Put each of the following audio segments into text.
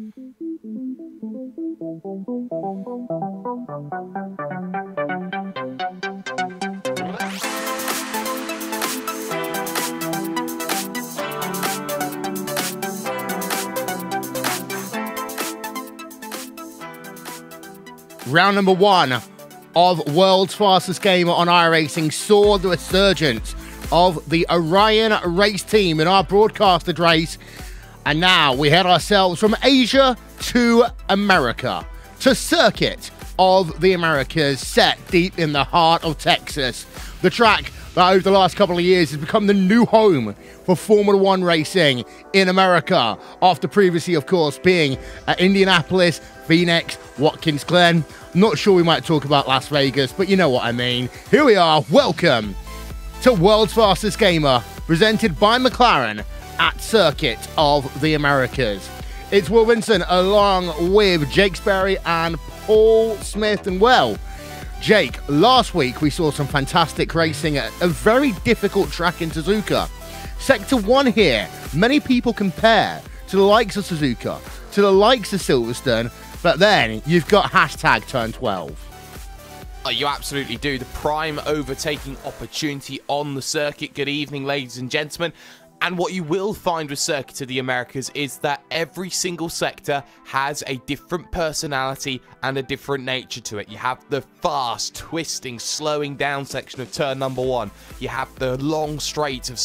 Round number one of World's Fastest Gamer on iRacing saw the resurgence of the Orion race team in our broadcasted race. And now we head ourselves from Asia to America, to Circuit of the Americas, set deep in the heart of Texas. The track that over the last couple of years has become the new home for Formula One racing in America, after previously, of course, being at Indianapolis, Phoenix, Watkins Glen. Not sure we might talk about Las Vegas, but you know what I mean. Here we are. Welcome to World's Fastest Gamer, presented by McLaren at Circuit of the Americas. It's Will Winson along with Jake Sperry and Paul Smith. And well, Jake, last week we saw some fantastic racing at a very difficult track in Suzuka. Sector 1 here, many people compare to the likes of Suzuka, to the likes of Silverstone, but then you've got hashtag turn 12. Oh, you absolutely do. The prime overtaking opportunity on the circuit. Good evening, ladies and gentlemen. And what you will find with Circuit of the Americas is that every single sector has a different personality and a different nature to it. You have the fast, twisting, slowing down section of turn number 1. You have the long straight of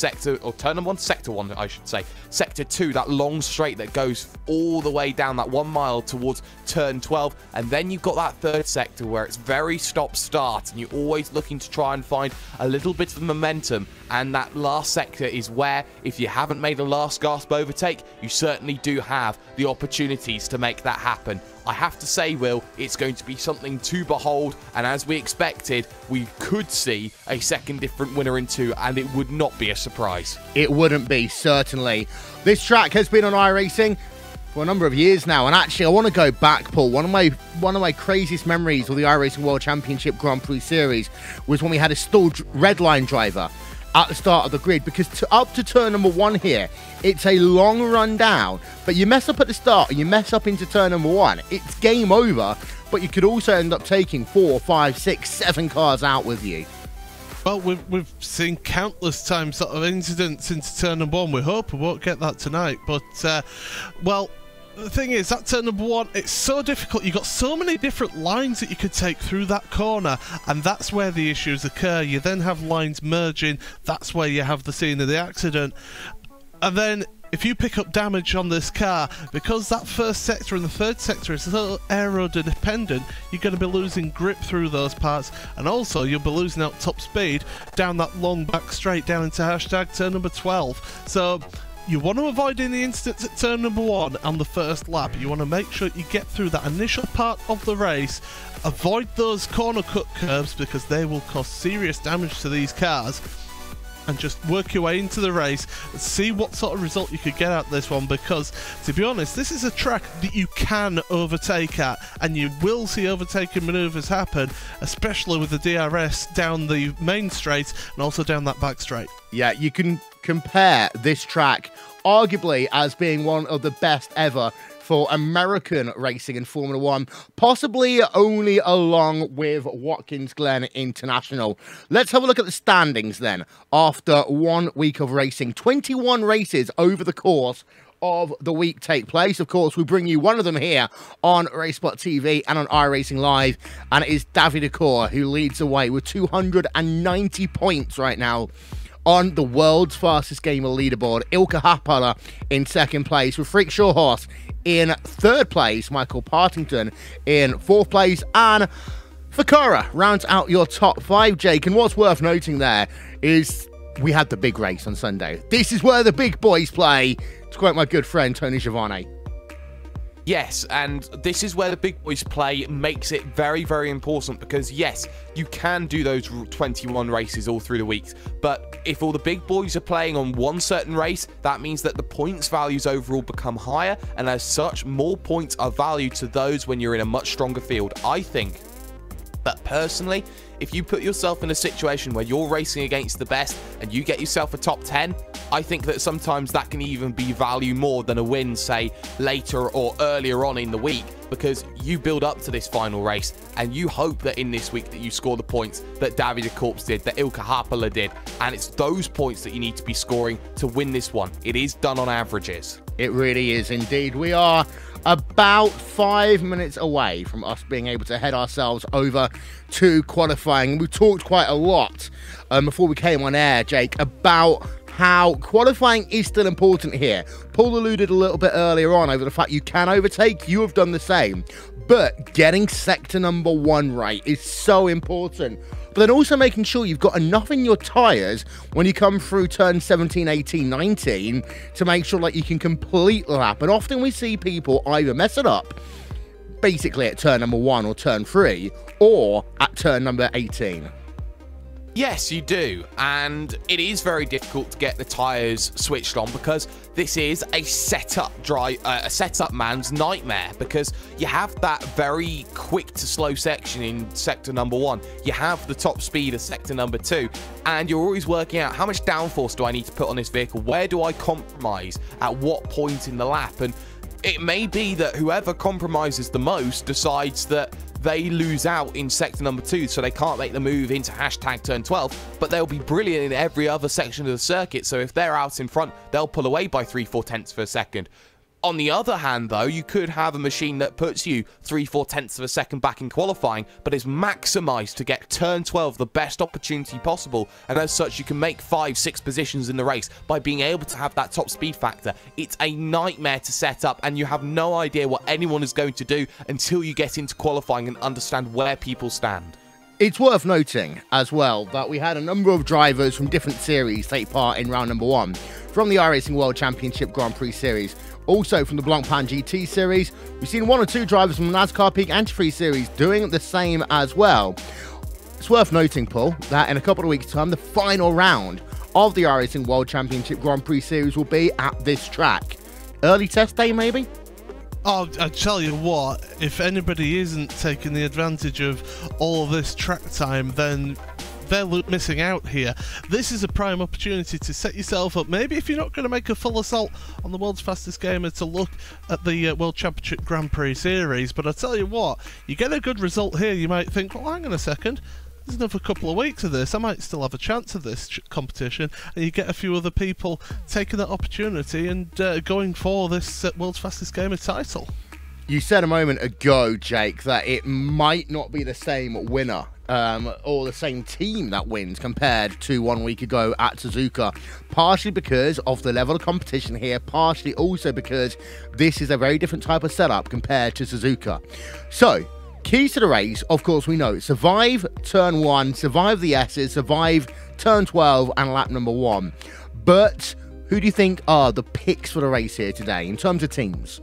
turn number 1, sector 1, I should say. Sector 2, that long straight that goes all the way down that 1 mile towards turn 12. And then you've got that third sector where it's very stop-start, and you're always looking to try and find a little bit of momentum. And that last sector is where, if you haven't made a last gasp overtake, you certainly do have the opportunities to make that happen. I have to say, Will, it's going to be something to behold, and as we expected, we could see a second different winner in 2, and it would not be a surprise. It wouldn't be, certainly. This track has been on iRacing for a number of years now, and actually I want to go back, Paul. One of my craziest memories of the iRacing World Championship Grand Prix Series was when we had a stalled red line driver at the start of the grid, because up to turn number 1 here, it's a long run down, but you mess up at the start and you mess up into turn number 1, it's game over, but you could also end up taking 4, 5, 6, 7 cars out with you. Well, we've seen countless times sort of incidents into turn number 1. We hope we won't get that tonight, but well, the thing is, that turn number 1, it's so difficult. You've got so many different lines that you could take through that corner, and that's where the issues occur. You then have lines merging, that's where you have the scene of the accident. And then if you pick up damage on this car, because that first sector and the third sector is so aero-dependent, you're going to be losing grip through those parts, and also you'll be losing out top speed down that long back straight down into hashtag turn number 12. So you want to avoid any incidents at turn number 1 on the first lap. You want to make sure you get through that initial part of the race, avoid those corner cut curves because they will cause serious damage to these cars, and just work your way into the race and see what sort of result you could get out of this one, because to be honest, this is a track that you can overtake at, and you will see overtaking manoeuvres happen, especially with the DRS down the main straight and also down that back straight. Yeah, you can compare this track arguably as being one of the best ever for American racing in Formula One, possibly only along with Watkins Glen International. Let's have a look at the standings then. After 1 week of racing, 21 races over the course of the week take place. Of course, we bring you one of them here on RaceSpot TV and on iRacing Live, and it is Davide Acor who leads the way with 290 points right now on the world's fastest gamer leaderboard. Ilka Happala in second place, with Freak Shawhorse in third place, Michael Partington in fourth place, and Fakura rounds out your top 5, Jake. And what's worth noting there is we had the big race on Sunday. This is where the big boys play, to quote my good friend Tony Giovanni. Yes, and this is where the big boys play makes it very, very important, because yes, you can do those 21 races all through the weeks, but if all the big boys are playing on one certain race, that means that the points values overall become higher, and as such, more points are valued to those when you're in a much stronger field. I think But personally, if you put yourself in a situation where you're racing against the best and you get yourself a top 10, I think that sometimes that can even be value more than a win, say, later or earlier on in the week, because you build up to this final race and you hope that in this week that you score the points that Davide Korps did, that Ilkka Haapala did, and it's those points that you need to be scoring to win this one. It is done on averages. It really is indeed. We are about 5 minutes away from us being able to head ourselves over to qualifying. We talked quite a lot before we came on air, Jake, about how qualifying is still important here. Paul alluded a little bit earlier on over the fact you can overtake. You have done the same. But getting sector number 1 right is so important. But then also making sure you've got enough in your tyres when you come through turn 17, 18, 19 to make sure like you can complete the lap. And often we see people either mess it up basically at turn number 1 or turn 3 or at turn number 18. Yes, you do, and it is very difficult to get the tyres switched on because this is a setup man's nightmare, because you have that very quick to slow section in sector number 1, you have the top speed of sector number 2, and you're always working out how much downforce do I need to put on this vehicle, where do I compromise, at what point in the lap, and it may be that whoever compromises the most decides that they lose out in sector number 2, so they can't make the move into hashtag turn 12, but they'll be brilliant in every other section of the circuit, so if they're out in front, they'll pull away by 3/4 tenths of a second. On the other hand, though, you could have a machine that puts you 3/4 tenths of a second back in qualifying, but is maximised to get turn 12 the best opportunity possible, and as such you can make 5-6 positions in the race by being able to have that top speed factor. It's a nightmare to set up, and you have no idea what anyone is going to do until you get into qualifying and understand where people stand. It's worth noting as well that we had a number of drivers from different series take part in round number 1, from the iRacing World Championship Grand Prix Series, also from the Blancpain GT Series. We've seen 1 or 2 drivers from the NASCAR Peak Antifreeze Series doing the same as well. It's worth noting, Paul, that in a couple of weeks' time, the final round of the iRacing World Championship Grand Prix Series will be at this track. Early test day, maybe? Oh, I tell you what, if anybody isn't taking the advantage of all of this track time, then they're missing out here. This is a prime opportunity to set yourself up, maybe if you're not going to make a full assault on the world's fastest gamer, to look at the World Championship Grand Prix Series. But I tell you what, you get a good result here, you might think, well, hang on a second, there's another couple of weeks of this, I might still have a chance of this competition, and you get a few other people taking that opportunity and going for this world's fastest gamer title. You said a moment ago, Jake, that it might not be the same winner or the same team that wins compared to 1 week ago at Suzuka, partially because of the level of competition here, partially also because this is a very different type of setup compared to Suzuka. So, keys to the race, of course, we know: survive turn 1, survive the S's, survive turn 12 and lap number 1. But who do you think are the picks for the race here today in terms of teams?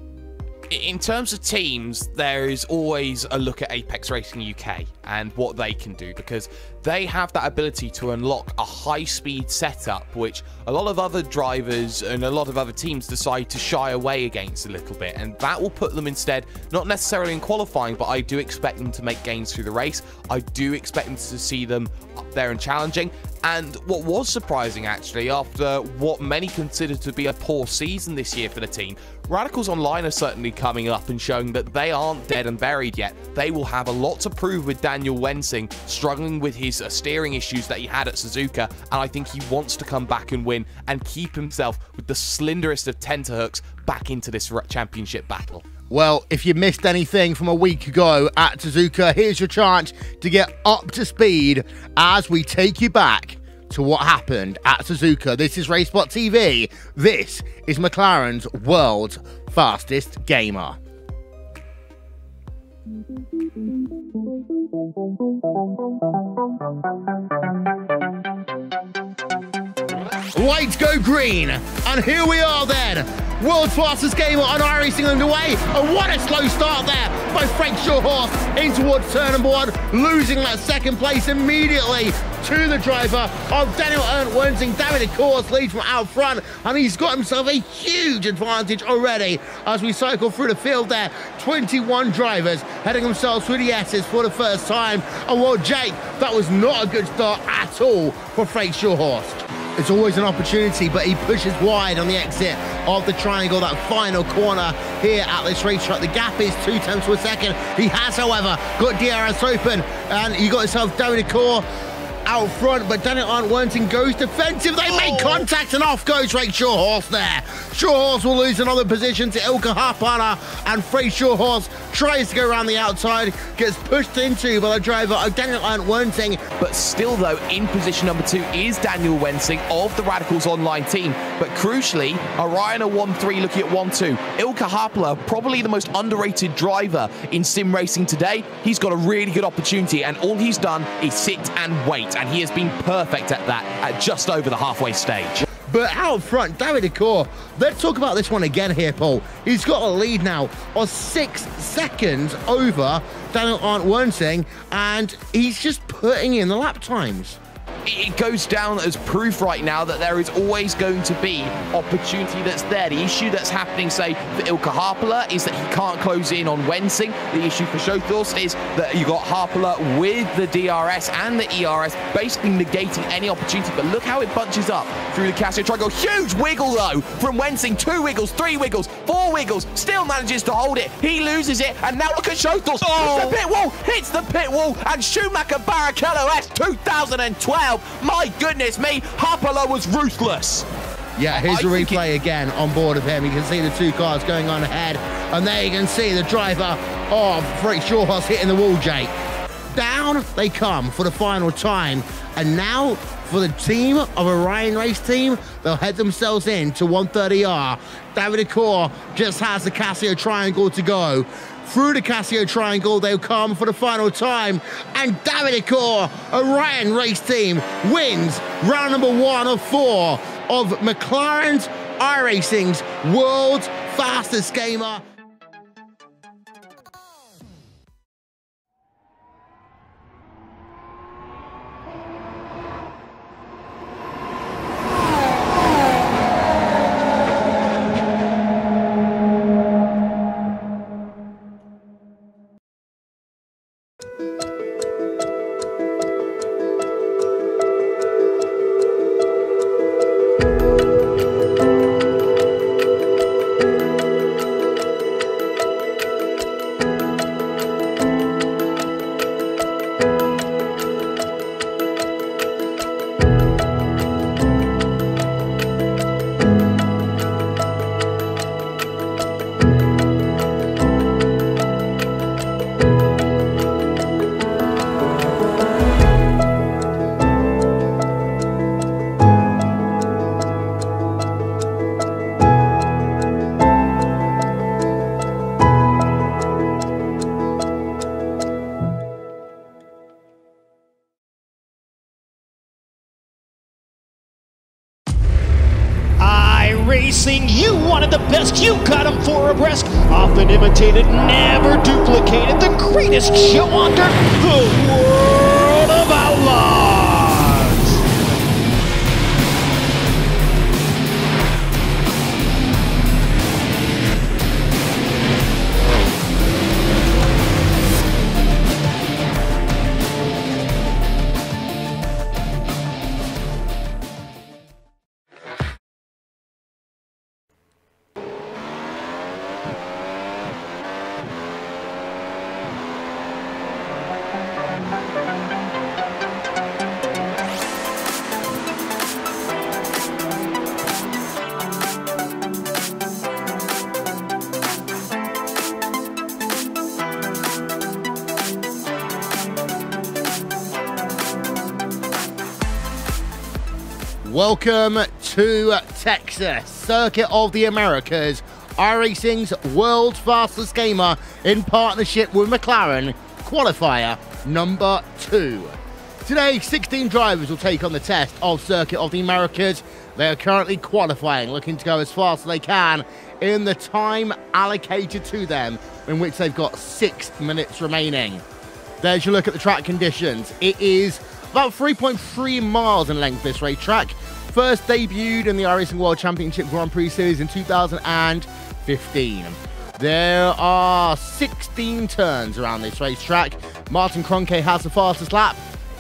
In terms of teams, there is always a look at Apex Racing UK and what they can do, because they have that ability to unlock a high-speed setup, which a lot of other drivers and a lot of other teams decide to shy away against a little bit, and that will put them instead, not necessarily in qualifying, but I do expect them to make gains through the race. I do expect them to see them up there and challenging. And what was surprising, actually, after what many consider to be a poor season this year for the team, Radicals Online are certainly coming up and showing that they aren't dead and buried yet. They will have a lot to prove with Daniel Wensing struggling with his steering issues that he had at Suzuka, and I think he wants to come back and win and keep himself with the slenderest of tenterhooks back into this championship battle. Well, if you missed anything from a week ago at Suzuka, here's your chance to get up to speed as we take you back to what happened at Suzuka. This is RaceSpot TV. This is McLaren's world's fastest gamer. Lights go green, and here we are then World's fastest gamer on iRacing underway. And what a slow start there by Frank Shorehorse in towards turn number 1, losing that second place immediately to the driver of Daniel Wensing. David, of course, leads from out front, and he's got himself a huge advantage already as we cycle through the field there. 21 drivers heading themselves through the S's for the first time. And well, Jake, that was not a good start at all for Frank Shorehorse. It's always an opportunity, but he pushes wide on the exit of the triangle, that final corner here at this racetrack. The gap is 0.2 of a second. He has, however, got DRS open, and you got yourself David Core out front, but Daniel Wensing goes defensive. They make contact, and off goes Frank Shorehorse there. Shorehorse will lose another position to Ilkka Harpana, and Frank Shorehorse tries to go around the outside, gets pushed into by the driver of Daniel Wensing. But still, though, in position number 2 is Daniel Wensing of the Radicals Online team. But crucially, Orion are 1-3 looking at 1-2. Ilkka Harpana, probably the most underrated driver in sim racing today. He's got a really good opportunity, and all he's done is sit and wait. And he has been perfect at that at just over the halfway stage. But out front, David Core, let's talk about this one again here, Paul. He's got a lead now of 6 seconds over Daniel Wensing, and he's just putting in the lap times. It goes down as proof right now that there is always going to be opportunity that's there. The issue that's happening, say, for Ilkka Harpala is that he can't close in on Wensing. The issue for Shorehorse is that you got Harpala with the DRS and the ERS basically negating any opportunity. But look how it bunches up through the Casio triangle. Huge wiggle, though, from Wensing. 2 wiggles, 3 wiggles, 4 wiggles. Still manages to hold it. He loses it. And now look at Shorehorse. Oh. The pit wall. Hits the pit wall. And Schumacher Barrichello S 2012. My goodness me, Harpala was ruthless. Yeah, here's the replay again on board of him. You can see the 2 cars going on ahead, and there you can see the driver of Frank Shorehorse hitting the wall, Jake. Down they come for the final time, and now for the team of Orion Race Team, they'll head themselves in to 130R. David Core just has the Casio triangle to go. Through the Casio triangle, they'll come for the final time. And David Core, Orion Race Team, wins round number 1 of 4 of McLaren's iRacing's world's fastest gamer. iRacing, you wanted the best, you got them for abreast. Often imitated, never duplicated. The greatest show on dirt, the World of Outlaws. Welcome to Texas, Circuit of the Americas, iRacing's world's fastest gamer in partnership with McLaren, qualifier number 2. Today, 16 drivers will take on the test of Circuit of the Americas, They are currently qualifying, looking to go as fast as they can in the time allocated to them, in which they've got 6 minutes remaining. There's your look at the track conditions. It is about 3.3 miles in length, this racetrack. First debuted in the iRacing World Championship Grand Prix Series in 2015. There are 16 turns around this racetrack. Martin Kroenke has the fastest lap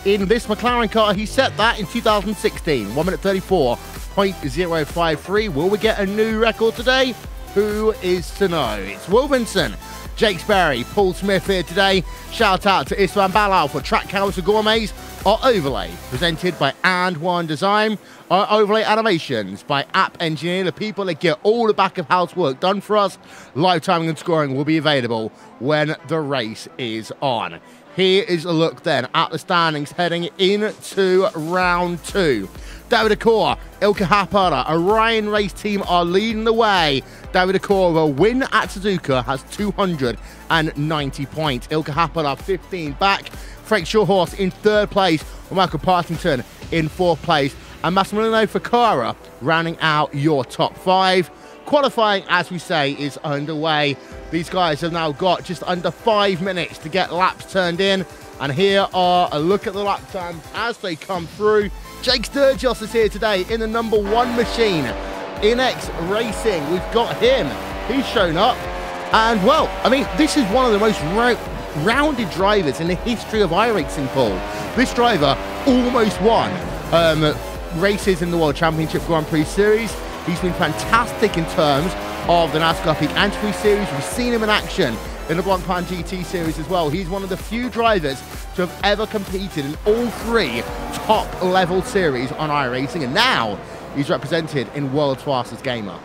in this McLaren car. He set that in 2016, 1 minute 34.053. Will we get a new record today? Who is to know? It's Wilvinson, Jake Sperry, Paul Smith here today. Shout out to Istvan Balal for Trackhouse Gourmets. Our overlay presented by And One Design. Our overlay animations by App Engineer, the people that get all the back of house work done for us. Live timing and scoring will be available when the race is on. Here is a look then at the standings heading into round 2. David Akor, Ilka Happara, Orion Race Team are leading the way. David Akor with a win at Suzuka has 290 points. Ilka Happara 15 back. Frank Shawhorse in 3rd place. Michael Partington in 4th place. And Massimiliano Ficara rounding out your top 5. Qualifying, as we say, is underway. These guys have now got just under 5 minutes to get laps turned in. And here are a look at the lap times as they come through. Jake Sturgis is here today in the number 1 machine. Inex Racing, we've got him. He's shown up. And, well, I mean, this is one of the most rounded drivers in the history of iRacing, Paul. This driver almost won races in the World Championship Grand Prix Series. He's been fantastic in terms of the NASCAR Peak Entry Series. We've seen him in action in the Blancpain GT Series as well. He's one of the few drivers to have ever competed in all 3 top-level series on iRacing, and now he's represented in World's Fastest Gamer.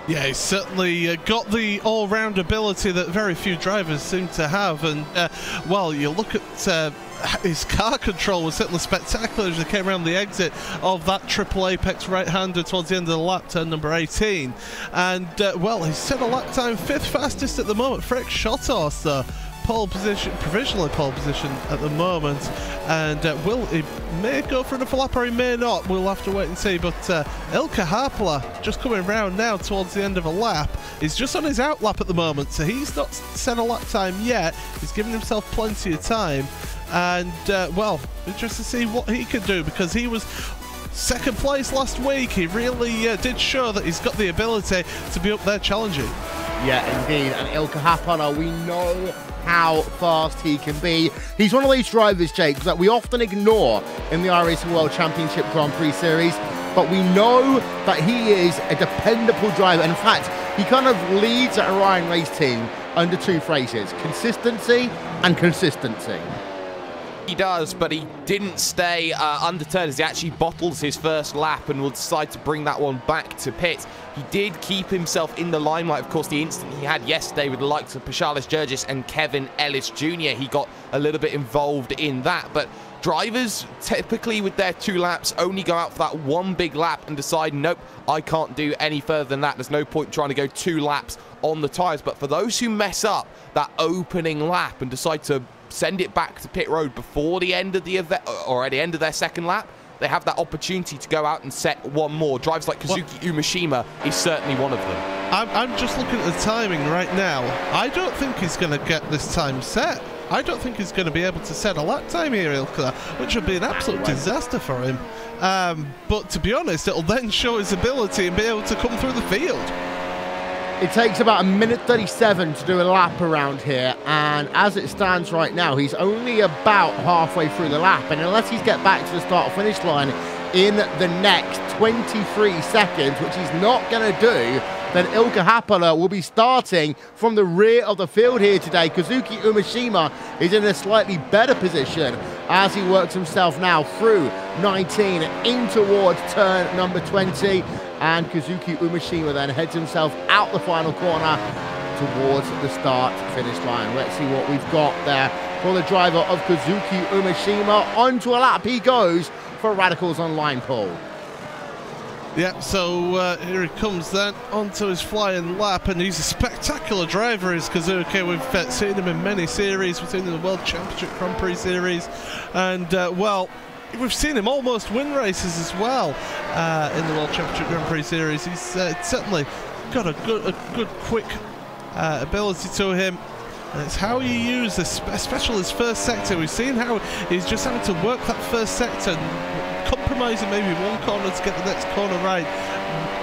Yeah, he's certainly got the all-round ability that very few drivers seem to have, and well, you look at his car control was certainly spectacular as he came around the exit of that triple apex right-hander towards the end of the lap, turn number 18, and well, he's set a lap time 5th fastest at the moment. Frank Shawhorse though, pole position, provisionally pole position at the moment, and he may go for another lap or he may not, we'll have to wait and see. But Ilka Happara just coming round now towards the end of a lap. He's just on his out lap at the moment, so he's not set a lap time yet. He's giving himself plenty of time, and well, interested to see what he can do, because he was 2nd place last week. He really did show that he's got the ability to be up there challenging. Yeah, indeed, and Ilka Happara, we know how fast he can be. He's one of these drivers, Jake, that we often ignore in the iRacing World Championship Grand Prix Series, but we know that he is a dependable driver. In fact, he kind of leads that Orion Race Team under 2 phrases: consistency and consistency. He does, but he didn't stay undeterred as he actually bottles his first lap and will decide to bring that one back to pit. He did keep himself in the limelight, of course, the instant he had yesterday with the likes of Paschalis Jurgis and Kevin Ellis Jr. He got a little bit involved in that, but drivers typically with their 2 laps only go out for that 1 big lap and decide, nope, I can't do any further than that. There's no point trying to go 2 laps on the tyres. But for those who mess up that opening lap and decide to send it back to pit road before the end of the event or at the end of their 2nd lap, they have that opportunity to go out and set 1 more. Drivers like Kazuki Umeshima is certainly one of them. I'm just looking at the timing right now. I don't think he's going to get this time set. I don't think he's going to be able to set a lap time here, Ilka, which would be an absolute disaster for him. But to be honest, it'll then show his ability and be able to come through the field. It takes about 1 minute 37 to do a lap around here, and as it stands right now, he's only about halfway through the lap, and unless he's get back to the start-finish line in the next 23 seconds, which he's not going to do, then Ilka Happara will be starting from the rear of the field here today. Kazuki Umeshima is in a slightly better position as he works himself now through 19 in towards turn number 20. And Kazuki Umeshima then heads himself out the final corner towards the start-finish line. Let's see what we've got there for the driver of Kazuki Umeshima. Onto a lap he goes for Radicals Online, Paul. Yeah, so here he comes then onto his flying lap, and he's a spectacular driver, is Kazuki. We've seen him in many series. We've seen him in the World Championship Grand Prix Series, and well, we've seen him almost win races as well in the World Championship Grand Prix Series. He's certainly got a good quick ability to him. And it's how you use this, especially his first sector. We've seen how he's just having to work that first sector, compromising maybe one corner to get the next corner right,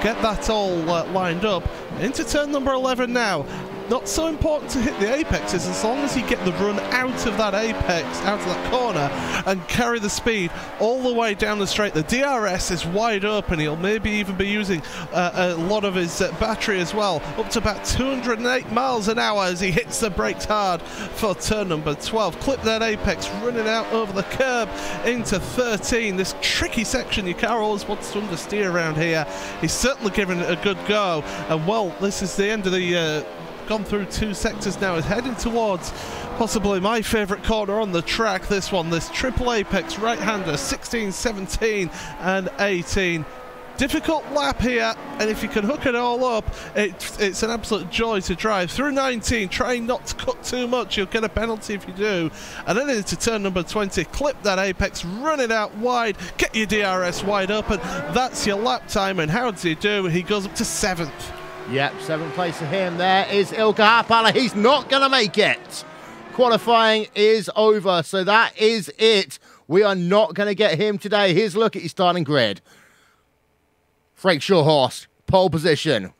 get that all lined up. Into turn number 11 now. Not so important to hit the apexes as long as you get the run out of that apex, out of that corner, and carry the speed all the way down the straight. The DRS is wide open. He'll maybe even be using a lot of his battery as well, up to about 208 miles an hour as he hits the brakes hard for turn number 12. Clip that apex, running out over the curb into 13. This tricky section your car always wants to understeer around here. He's certainly given it a good go, and well, this is the end of the gone through 2 sectors now, is heading towards possibly my favourite corner on the track. This one, this triple apex right-hander, 16, 17 and 18. Difficult lap here, and if you can hook it all up, it's an absolute joy to drive. Through 19, trying not to cut too much, you'll get a penalty if you do. And then into turn number 20, clip that apex, run it out wide, get your DRS wide open. That's your lap time, and how does he do? He goes up to 7th. Yep, 7th place for him. There is Ilkka Haapala. He's not going to make it. Qualifying is over, so that is it. We are not going to get him today. Here's a look at his starting grid. Frank Shorehorse, pole position.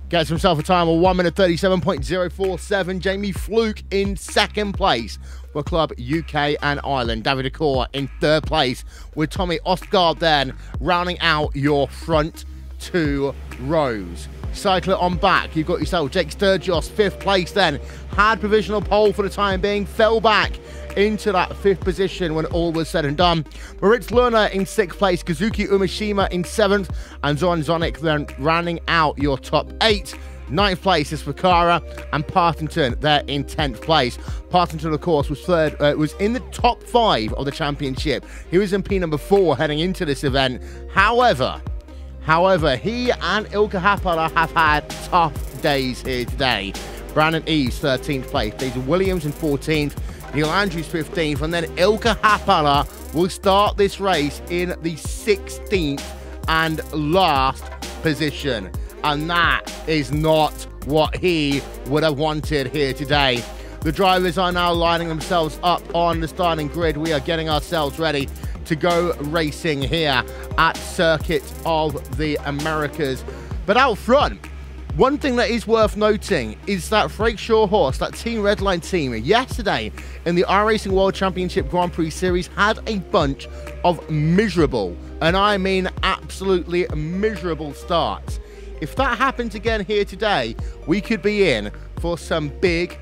Gets himself a time of 1 minute 37.047. Jamie Fluke in 2nd place for Club UK and Ireland. David Accor in 3rd place with Tommy Ostgaard then rounding out your front 2 rows. Cycler on back, you've got yourself Jake Sturgis, 5th place then. Had provisional pole for the time being, fell back into that 5th position when all was said and done. Moritz Lerner in 6th place, Kazuki Umeshima in 7th, and Zoran Zonik then rounding out your top 8. 9th place is for Kara, and Partington there in 10th place. Partington, of course, was was in the top 5 of the championship. He was in P number 4 heading into this event. However, he and Ilkka Haapala have had tough days here today. Brandon Eves, 13th place. Daisy Williams in 14th. Neil Andrews, 15th. And then Ilkka Haapala will start this race in the 16th and last position. And that is not what he would have wanted here today. The drivers are now lining themselves up on the starting grid. We are getting ourselves ready to go racing here at Circuit of the Americas. But out front, one thing that is worth noting is that Frank Shorehorse, that Team Redline team, yesterday in the iRacing World Championship Grand Prix Series had a bunch of miserable, and I mean absolutely miserable starts. If that happens again here today, we could be in for some big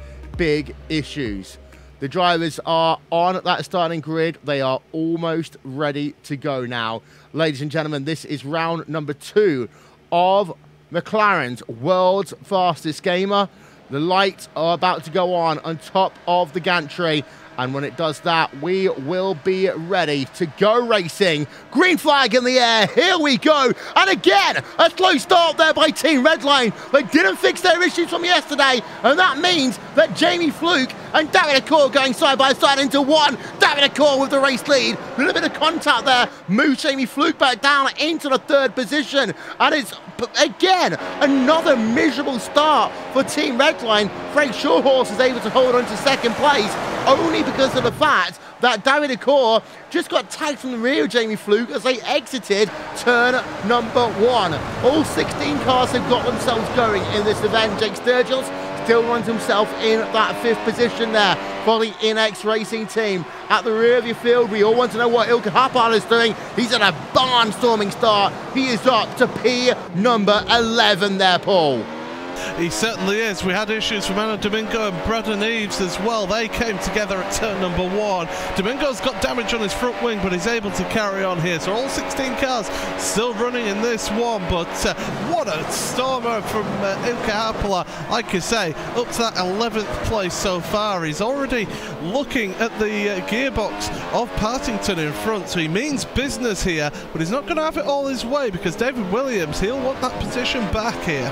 issues. The drivers are on that starting grid. They are almost ready to go now. Ladies and gentlemen, this is round number 2 of McLaren's World's Fastest Gamer. The lights are about to go on top of the gantry. And when it does that, we will be ready to go racing. Green flag in the air. Here we go. And again, a slow start there by Team Redline. They didn't fix their issues from yesterday. And that means that Jamie Fluke and David Accor going side by side into one. David Accor with the race lead. A little bit of contact there. Moves Jamie Fluke back down into the 3rd position. And it's, again, another miserable start for Team Redline. Frank Shorehorse is able to hold on to 2nd place, only because of the fact that David Accor just got tagged from the rear of Jamie Fluke as they exited turn number 1. All 16 cars have got themselves going in this event. Jake Sturgis still runs himself in that 5th position there for the Inex Racing team. At the rear of your field, we all want to know what Ilkka Haapala is doing. He's at a barnstorming start. He is up to P number 11 there, Paul. He certainly is. We had issues from Anna Domingo and Braden Eves as well. They came together at turn number 1. Domingo's got damage on his front wing, but he's able to carry on here. So all 16 cars still running in this one, but what a stormer from Ilkka Haapala. Like I say, up to that 11th place so far. He's already looking at the gearbox of Partington in front, so he means business here, but he's not going to have it all his way because David Williams, he'll want that position back here.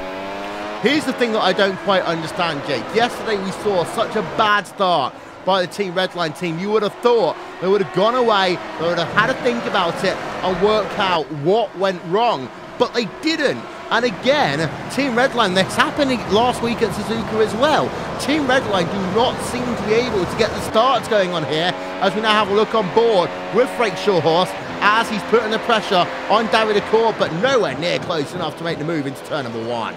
Here's the thing that I don't quite understand, Jake. Yesterday we saw such a bad start by the Team Redline team. You would have thought they would have gone away, they would have had to think about it and work out what went wrong, but they didn't. And again, Team Redline, this happened last week at Suzuka as well. Team Redline do not seem to be able to get the starts going on here, as we now have a look on board with Frank Shorehorse as he's putting the pressure on David Accord, but nowhere near close enough to make the move into turn number 1.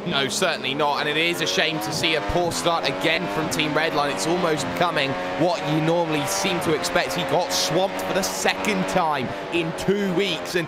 No, certainly not, and it is a shame to see a poor start again from Team Redline. It's almost becoming what you normally seem to expect. He got swamped for the second time in 2 weeks, and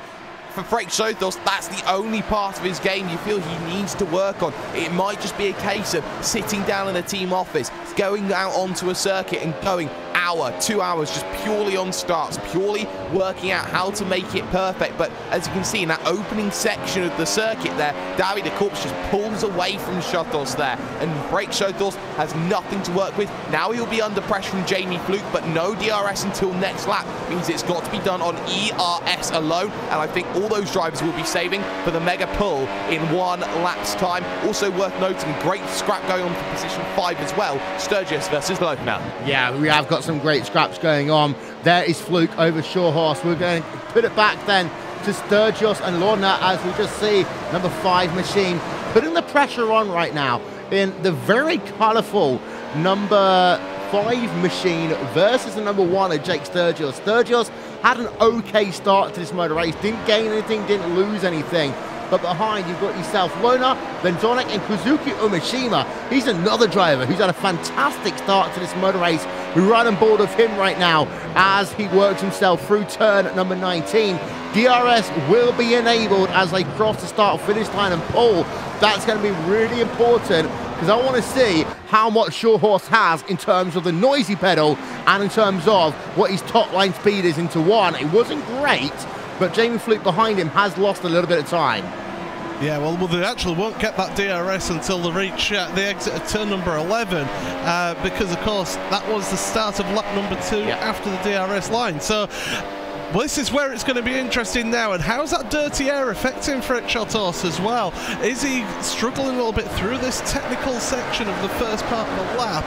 for Frank Sothos, that's the only part of his game you feel he needs to work on. It might just be a case of sitting down in a team office, going out onto a circuit and going hour, 2 hours just purely on starts, purely working out how to make it perfect. But as you can see in that opening section of the circuit there, David de Corps just pulls away from Sothos there, and Frank Sothos has nothing to work with. Now he'll be under pressure from Jamie Fluke, but no DRS until next lap means it's got to be done on ERS alone, and I think all those drivers will be saving for the mega pull in 1 lap's time. Also worth noting, great scrap going on for position 5 as well, Sturgis versus Lochner. Yeah, we have got some great scraps going on. There is Fluke over Shorehorse. We're going to put it back then to Sturgis and Lorna, as we just see number 5 machine putting the pressure on right now in the very colourful number 5 machine versus the number 1 of Jake Sturgis. Sturgis had an okay start to this motor race, didn't gain anything, didn't lose anything. But behind, you've got yourself Lona, Benzonik, and Kuzuki Umeshima. He's another driver who's had a fantastic start to this motor race. We're right on board with him right now as he works himself through turn number 19. DRS will be enabled as they cross the start-finish line and pull. That's going to be really important, because I want to see how much Shorehorse has in terms of the noisy pedal and in terms of what his top line speed is into 1. It wasn't great, but Jamie Fluke behind him has lost a little bit of time. Yeah, well, they actually won't get that DRS until they reach the exit of turn number 11, because, of course, that was the start of lap number 2 after the DRS line. So, well, this is where it's going to be interesting now. And how's that dirty air affecting Frank Sothos as well? Is he struggling a little bit through this technical section of the first part of the lap?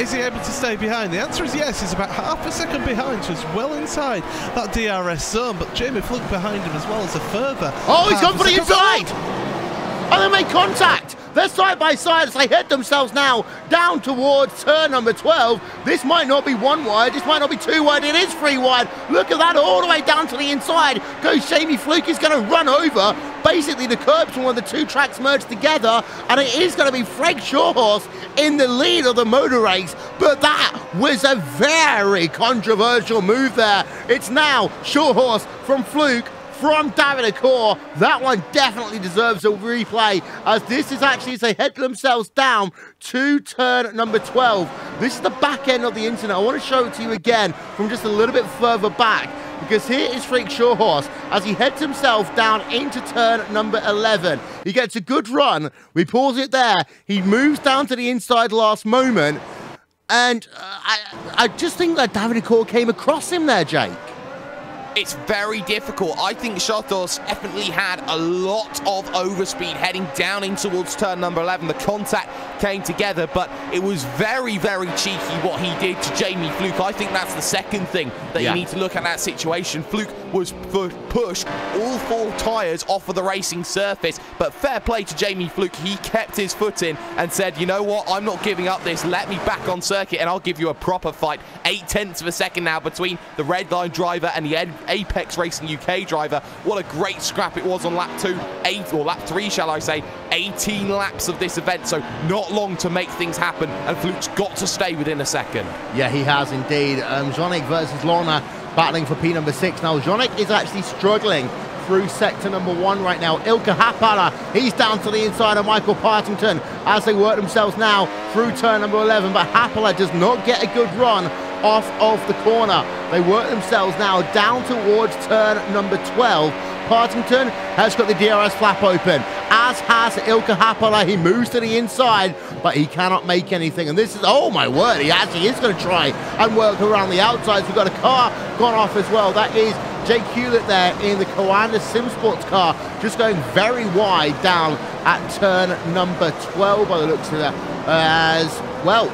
Is he able to stay behind? The answer is yes. He's about half a second behind, so he's well inside that DRS zone. But Jamie Fluke behind him as well as a further. Oh, he's gone for the inside! And they make contact! They're side by side as they head themselves now down towards turn number 12. This might not be 1 wide, this might not be 2 wide, it is 3 wide. Look at that, all the way down to the inside goes Jamie Fluke. He's going to run over basically the curbs when the 2 tracks merge together, and it is going to be Frank Shorehorse in the lead of the motor race. But that was a very controversial move there. It's now Shorehorse from Fluke, from David Accord. That one definitely deserves a replay, as this is actually as they head themselves down to turn number 12. This is the back end of the internet. I want to show it to you again from just a little bit further back, because here is Frank Shorehorse as he heads himself down into turn number 11. He gets a good run. We pause it there. He moves down to the inside last moment, and I just think that David Accord came across him there, Jake. It's very difficult. I think Sothos definitely had a lot of overspeed heading down in towards turn number 11. The contact came together, but it was very, very cheeky what he did to Jamie Fluke. I think that's the second thing that you need to look at that situation. Fluke was pushed all 4 tyres off of the racing surface, but fair play to Jamie Fluke. He kept his foot in and said, you know what, I'm not giving up this. Let me back on circuit and I'll give you a proper fight. 0.8 of a second now between the red line driver and the Apex Racing UK driver. What a great scrap it was on lap 3, shall I say. 18 laps of this event, so not long to make things happen, and Fluke's got to stay within a second. Yeah, he has indeed. Jonik versus Lorna battling for P number 6. Now, Jonik is actually struggling through sector number 1 right now. Ilka Hapala, he's down to the inside of Michael Partington as they work themselves now through turn number 11, but Hapala does not get a good run off of the corner. They work themselves now down towards turn number 12. Partington has got the DRS flap open, as has Ilka Hapala. He moves to the inside, but he cannot make anything. And this is, oh my word, he actually is going to try and work around the outsides. We've got a car gone off as well. That is Jake Hewlett there in the Coanda Sim Sports car, just going very wide down at turn number 12 by the looks of that. As well,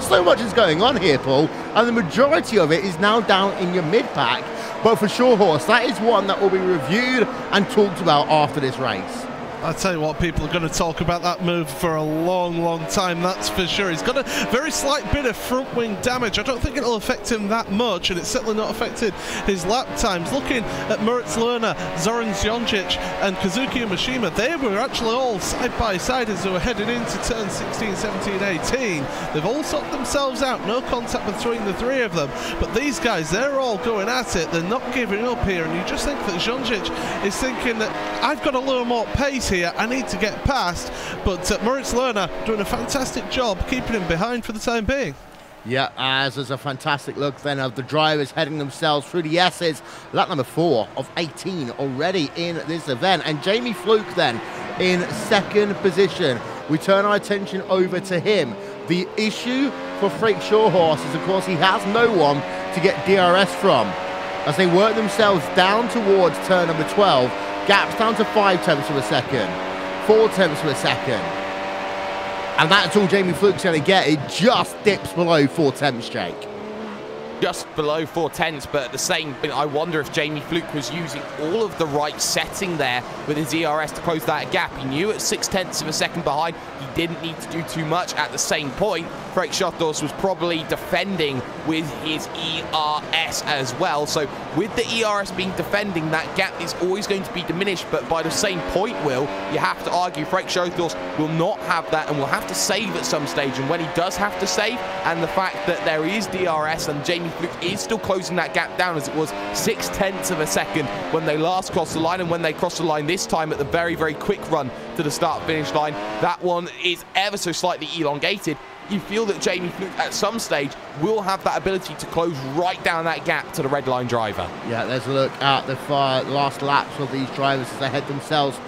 So much is going on here, Paul, and the majority of it is now down in your mid-pack. But for sure, Horse, that is one that will be reviewed and talked about after this race. I tell you what, people are going to talk about that move for a long time, that's for sure. He's got a very slight bit of front wing damage. I don't think it'll affect him that much, and it's certainly not affected his lap times. Looking at Moritz Lerner, Zoran Zionjic and Kazuki Umeshima, they were actually all side by side as they were heading into turn 16, 17, 18. They've all sorted themselves out, no contact between the three of them. But these guys, they're all going at it. They're not giving up here, and you just think that Zionjic is thinking that I've got a little more pace here, I need to get past, but Moritz Lerner doing a fantastic job keeping him behind for the time being. Yeah, as there's a fantastic look then of the drivers heading themselves through the S's. Lap number 4 of 18 already in this event, and Jamie Fluke then in second position. We turn our attention over to him. The issue for Frank Shawhorse is, of course, he has no one to get DRS from. As they work themselves down towards turn number 12, gaps down to 5 tenths of a second, 4 tenths of a second. And that's all Jamie Fluke's going to get. It just dips below 4 tenths, Jake. Just below 4 tenths, but at the same point, I wonder if Jamie Fluke was using all of the right setting there with his ERS to close that gap. He knew at 6 tenths of a second behind, he didn't need to do too much. At the same point, Frank Shottos was probably defending with his ERS as well. So with the ERS being defending, that gap is always going to be diminished. But by the same point, Will, you have to argue Frank Shottos will not have that and will have to save at some stage. And when he does have to save, and the fact that there is DRS and Jamie Fluke is still closing that gap down, as it was 6 tenths of a second when they last crossed the line, and when they crossed the line this time at the very quick run to the start-finish line, that one is ever so slightly elongated. You feel that Jamie Fluke at some stage will have that ability to close right down that gap to the red line driver. Yeah, there's a look at the last laps of these drivers as they head themselves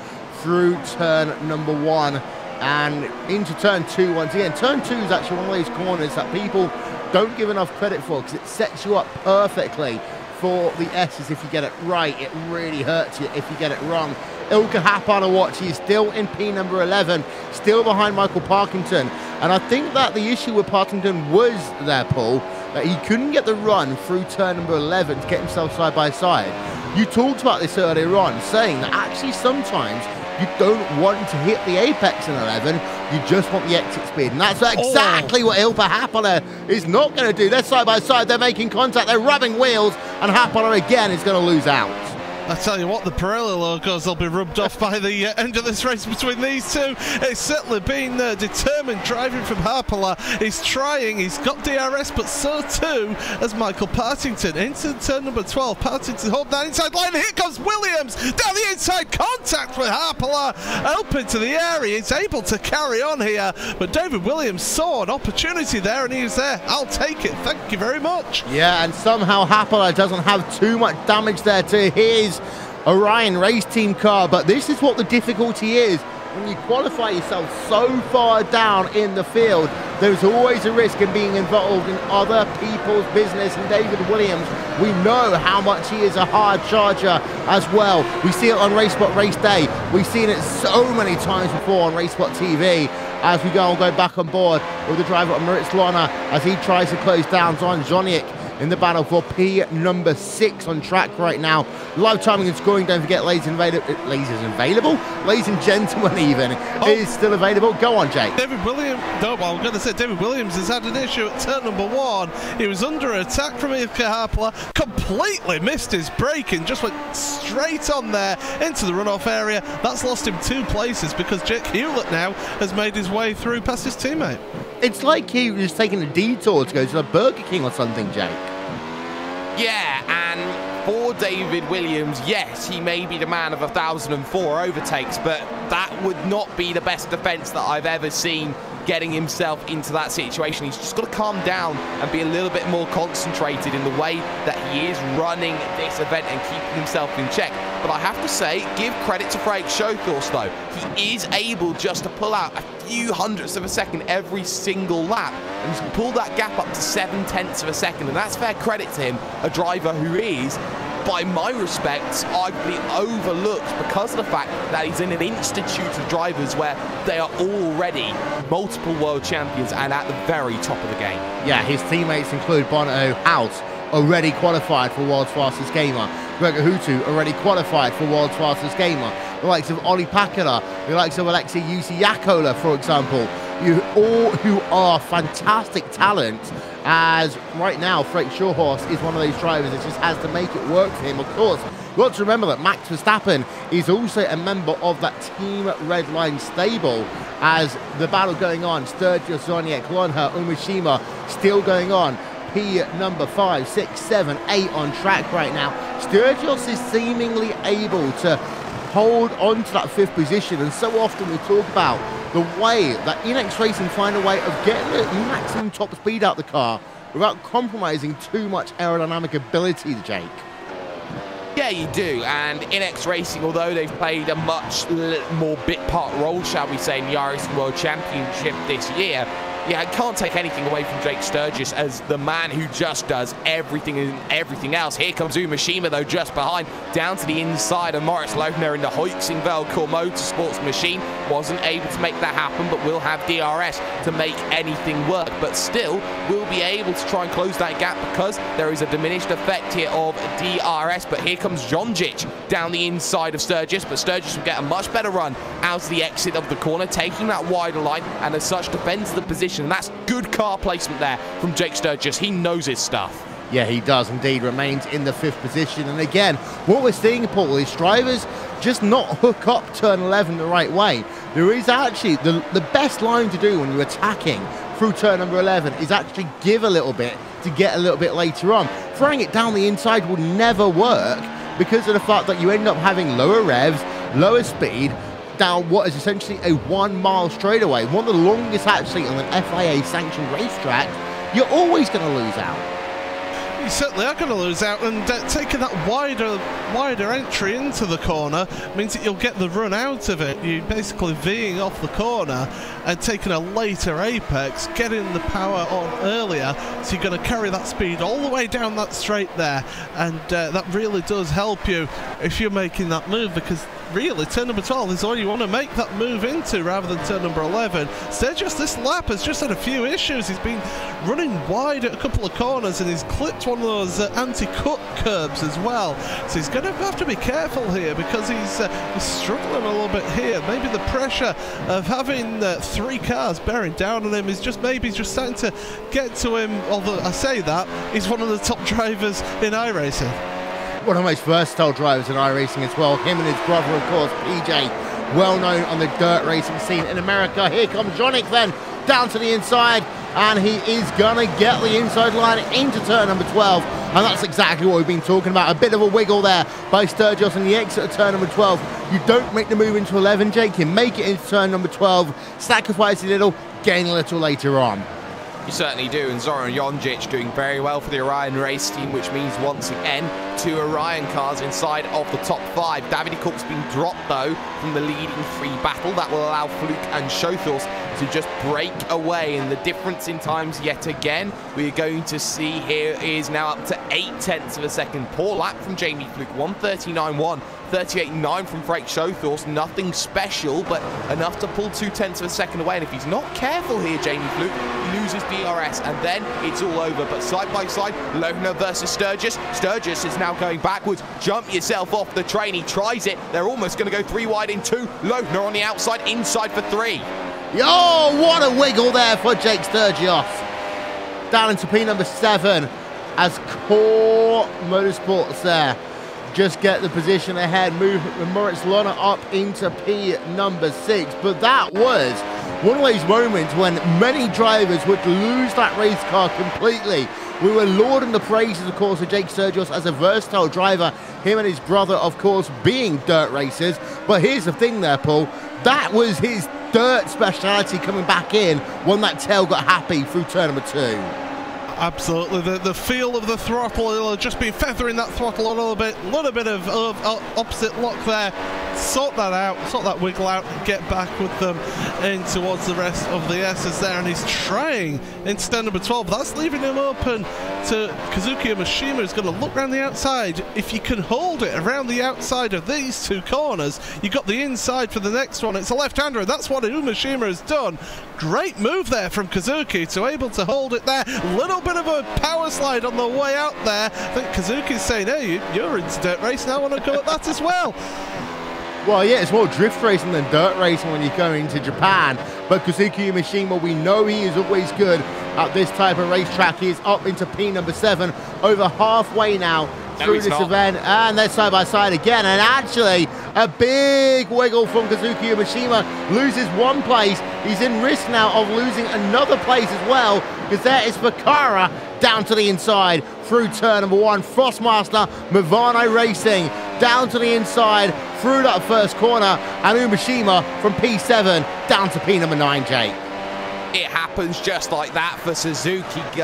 through turn number 1 and into turn 2 once again. Turn 2 is actually one of those corners that people don't give enough credit for, because it sets you up perfectly for the S's. If you get it right, it really hurts you if you get it wrong. Ilka Happana watch, he's still in P number 11, still behind Michael Parkington. And I think that the issue with Parkington was there, Paul, that he couldn't get the run through turn number 11 to get himself side by side. You talked about this earlier on, saying that actually sometimes you don't want to hit the apex in 11, you just want the exit speed. And that's exactly what Ilka Happana is not going to do. They're side by side, they're making contact, they're rubbing wheels, and Happana again is going to lose out. I tell you what, the Pirelli logos will be rubbed off by the end of this race between these two. It's certainly been determined driving from Harpala. He's trying, he's got DRS, but so too has Michael Partington. Into turn number 12, Partington hold that inside line, and here comes Williams down the inside, contact with Harpala, open to the area. He's able to carry on here, but David Williams saw an opportunity there, and he was there. I'll take it, thank you very much. Yeah, and somehow Harpala doesn't have too much damage there to his Orion race team car, but this is what the difficulty is. When you qualify yourself so far down in the field, there's always a risk in being involved in other people's business, and David Williams, we know how much he is a hard charger as well. We see it on RaceSpot Race Day. We've seen it so many times before on RaceSpot TV as we go back on board with the driver Moritz Lerner as he tries to close down Zoran Zionjic in the battle for P number 6 on track right now. Live timing and scoring, don't forget, ladies and gentlemen even, is still available. Go on, Jake. David Williams, no, well, I'm going to say David Williams has had an issue at turn number 1. He was under attack from Ilka Happala, completely missed his braking, just went straight on there into the runoff area. That's lost him 2 places because Jake Hewlett now has made his way through past his teammate. It's like he was taking a detour to go to a Burger King or something, Jake. Yeah, and for David Williams, yes, he may be the man of 1,004 overtakes, but that would not be the best defense that I've ever seen getting himself into that situation. He's just got to calm down and be a little bit more concentrated in the way that he is running this event and keeping himself in check. But I have to say, give credit to Frank Shottos though. He is able just to pull out a few hundredths of a second every single lap, and he's pulled that gap up to 7 tenths of a second, and that's fair credit to him, a driver who is by my respects, arguably overlooked because of the fact that he's in an institute of drivers where they are already multiple world champions and at the very top of the game. Yeah, his teammates include Bono House, already qualified for World's Fastest Gamer. Gregor Hutu, already qualified for World's Fastest Gamer. The likes of Olli Pakala, the likes of Alexei Jussiakola, for example. You all who are fantastic talents, as right now Frank Schurhorst is one of those drivers that just has to make it work for him. Of course, you've got to remember that Max Verstappen is also a member of that Team Redline stable, as the battle going on. Sturgis, Zoniek, Lonha, Umeshima still going on. P number 5, 6, 7, 8 on track right now. Sturgis is seemingly able to hold on to that 5th position, and so often we talk about the way that Inex Racing find a way of getting the maximum top speed out the car without compromising too much aerodynamic ability, Jake. Yeah, you do, and Inex Racing, although they've played a much more bit part role, shall we say, in the iRacing World Championship this year, yeah, I can't take anything away from Jake Sturgis as the man who just does everything and everything else. Here comes Umeshima, though, just behind, down to the inside of Moritz Lohner in the Hoiksingveld Core Motorsports machine. Wasn't able to make that happen, but will have DRS to make anything work. But still, will be able to try and close that gap because there is a diminished effect here of DRS. But here comes Jonjic down the inside of Sturgis, but Sturgis will get a much better run out of the exit of the corner, taking that wider line, and as such defends the position. And that's good car placement there from Jake Sturgis. He knows his stuff. Yeah, he does indeed. Remains in the 5th position. And again, what we're seeing, Paul, is drivers just not hook up turn 11 the right way. There is actually the best line to do when you're attacking through turn number 11 is actually give a little bit to get a little bit later on. Throwing it down the inside will never work because of the fact that you end up having lower revs, lower speed, down what is essentially a 1 mile straightaway, one of the longest actually on an FIA sanctioned racetrack. You're always going to lose out. You certainly are going to lose out, and taking that wider entry into the corner means that you'll get the run out of it. You're basically V'ing off the corner and taking a later apex, getting the power on earlier, so you're going to carry that speed all the way down that straight there, and that really does help you if you're making that move, because really turn number 12 is all you want to make that move into rather than turn number 11. Sturgis this lap has just had a few issues. He's been running wide at a couple of corners and he's clipped one of those anti-cut curbs as well, so he's going to have to be careful here because he's struggling a little bit here. Maybe the pressure of having 3 cars bearing down on him is just maybe just starting to get to him, although I say that he's one of the top drivers in iRacing. One of the most versatile drivers in iRacing as well. Him and his brother, of course, PJ, well known on the dirt racing scene in America. Here comes Jonik then, down to the inside, and he is going to get the inside line into turn number 12. And that's exactly what we've been talking about. A bit of a wiggle there by Sturgis on the exit of turn number 12. You don't make the move into 11, Jake. You make it into turn number 12, sacrifice a little, gain a little later on. You certainly do, and Zoran Jonjic doing very well for the Orion race team, which means once again 2 Orion cars inside of the top 5. Davide Cook's been dropped though from the leading free battle. That will allow Fluke and Schothos to just break away, and the difference in times yet again we're going to see here is now up to 0.8 of a second. Poor lap from Jamie Fluke, 1:39.1. 38.9 from Frank Schothos, nothing special, but enough to pull 0.2 of a second away. And if he's not careful here, Jamie Fluke, he loses DRS, and then it's all over. But side by side, Lohner versus Sturgis. Sturgis is now going backwards. Jump yourself off the train. He tries it. They're almost going to go 3 wide in 2. Lohner on the outside, inside for 3. Yo, what a wiggle there for Jake Sturgis. Down into P number 7 as Core Motorsports there just get the position ahead, move Moritz Lohner up into P number 6. But that was one of those moments when many drivers would lose that race car completely. We were lauding the praises, of course, of Jake Sturgis as a versatile driver, him and his brother, of course, being dirt racers. But here's the thing there, Paul, that was his dirt speciality coming back in when that tail got happy through turn number 2. Absolutely, the feel of the throttle, just been feathering that throttle a little bit of opposite lock there. sort that out, sort that wiggle out, and get back with them in towards the rest of the S's there. And he's trying into turn number 12. That's leaving him open to Kazuki Umeshima, who's going to look around the outside. If you can hold it around the outside of these two corners, you've got the inside for the next one. It's a left-hander, and that's what Umeshima has done. Great move there from Kazuki to able to hold it there. Little bit of a power slide on the way out there. I think Kazuki's saying, hey, you're into dirt racing, I want to go at that as well. Well, yeah, it's more drift racing than dirt racing when you're going to Japan. But Kazuki Umeshima, we know he is always good at this type of racetrack. He is up into P number 7, over halfway now through this event. And they're side by side again. And actually, a big wiggle from Kazuki Umeshima. Loses one place. He's in risk now of losing another place as well, because there is Fakara down to the inside through turn number 1. Frostmaster, Movano Racing down to the inside through that first corner, and Umeshima from P7 down to P number 9, Jake. It happens just like that for Kazuki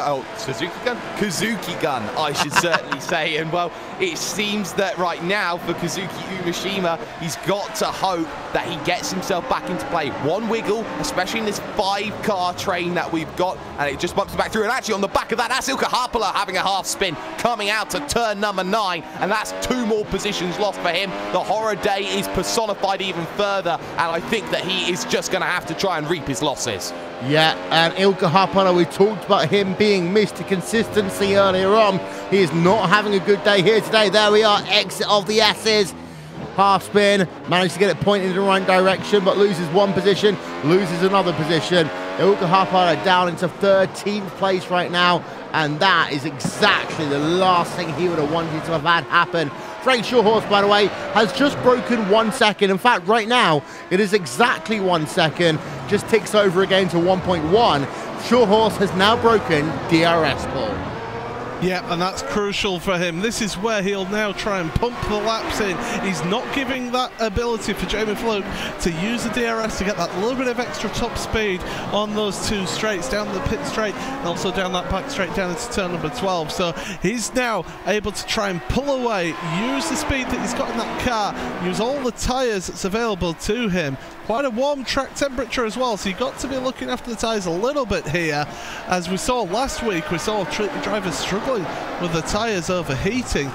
Gun, I should certainly say. And well, it seems that right now for Kazuki Umeshima, he's got to hope that he gets himself back into play. One wiggle, especially in this 5-car train that we've got, and it just bumps back through. And actually on the back of that, that's Ilkka Haapala having a half spin, coming out to turn number 9, and that's 2 more positions lost for him. The horror day is personified even further, and I think that he is just going to have to try and reap his losses. Yeah, and Ilkka Haapala, we talked about him being Mr. Consistency earlier on. He is not having a good day here today. There we are, exit of the S's. Half spin, managed to get it pointed in the right direction, but loses one position, loses another position. Ilkka Haapala down into 13th place right now, and that is exactly the last thing he would have wanted to have had happen. Frank Shorehorse, by the way, has just broken 1 second. In fact, right now, it is exactly 1 second. Just ticks over again to 1.1. Shorehorse has now broken DRS, Paul. Yeah, and that's crucial for him. This is where he'll now try and pump the laps in. He's not giving that ability for Jamie Fluke to use the DRS to get that little bit of extra top speed on those 2 straights, down the pit straight and also down that back straight down into turn number 12. So he's now able to try and pull away, use the speed that he's got in that car, use all the tyres that's available to him. Quite a warm track temperature as well, so you've got to be looking after the tyres a little bit here. As we saw last week, we saw drivers struggling with the tyres overheating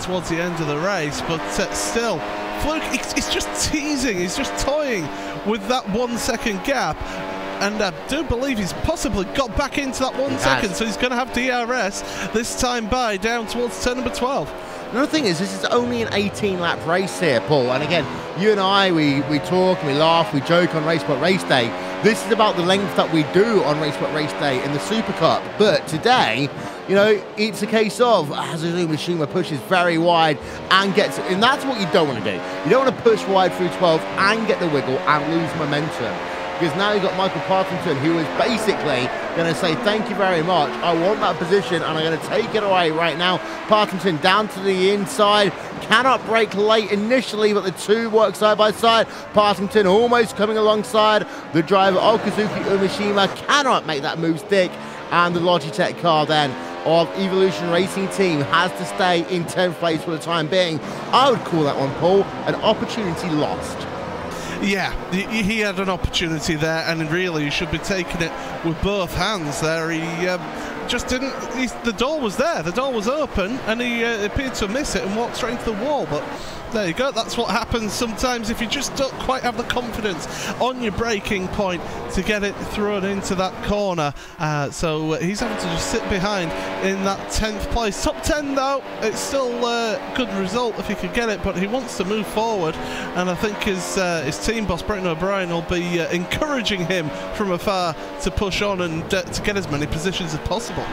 towards the end of the race, but still, Fluke, he's just teasing, he's just toying with that 1 second gap. And I do believe he's possibly got back into that 1 second, so he's going to have DRS this time by down towards turn number 12. Another thing is, this is only an 18-lap race here, Paul. And again, you and I, we talk, and we laugh, we joke on Racebook Race Day. This is about the length that we do on Racebook Race Day in the Super Cup. But today, you know, it's a case of Umeshima pushes very wide and gets, and that's what you don't want to do. You don't want to push wide through 12 and get the wiggle and lose momentum. Because now you've got Michael Partington, who is basically going to say, thank you very much, I want that position, and I'm going to take it away right now. Partington down to the inside, cannot brake late initially, but the 2 work side by side. Partington almost coming alongside the driver of Kazuki Umeshima, cannot make that move stick, and the Logitech car then of Evolution Racing Team has to stay in 10th place for the time being. I would call that one, Paul, an opportunity lost. Yeah, he had an opportunity there, and really he should be taking it with both hands there. He just didn't, the door was there, the door was open, and he appeared to miss it and walked straight into the wall. But there you go, that's what happens sometimes if you just don't quite have the confidence on your braking point to get it thrown into that corner. So he's having to just sit behind in that 10th place. Top 10 though, it's still a good result if he could get it, but he wants to move forward, and I think his team boss Brendan O'Brien will be encouraging him from afar to push on and to get as many positions as possible.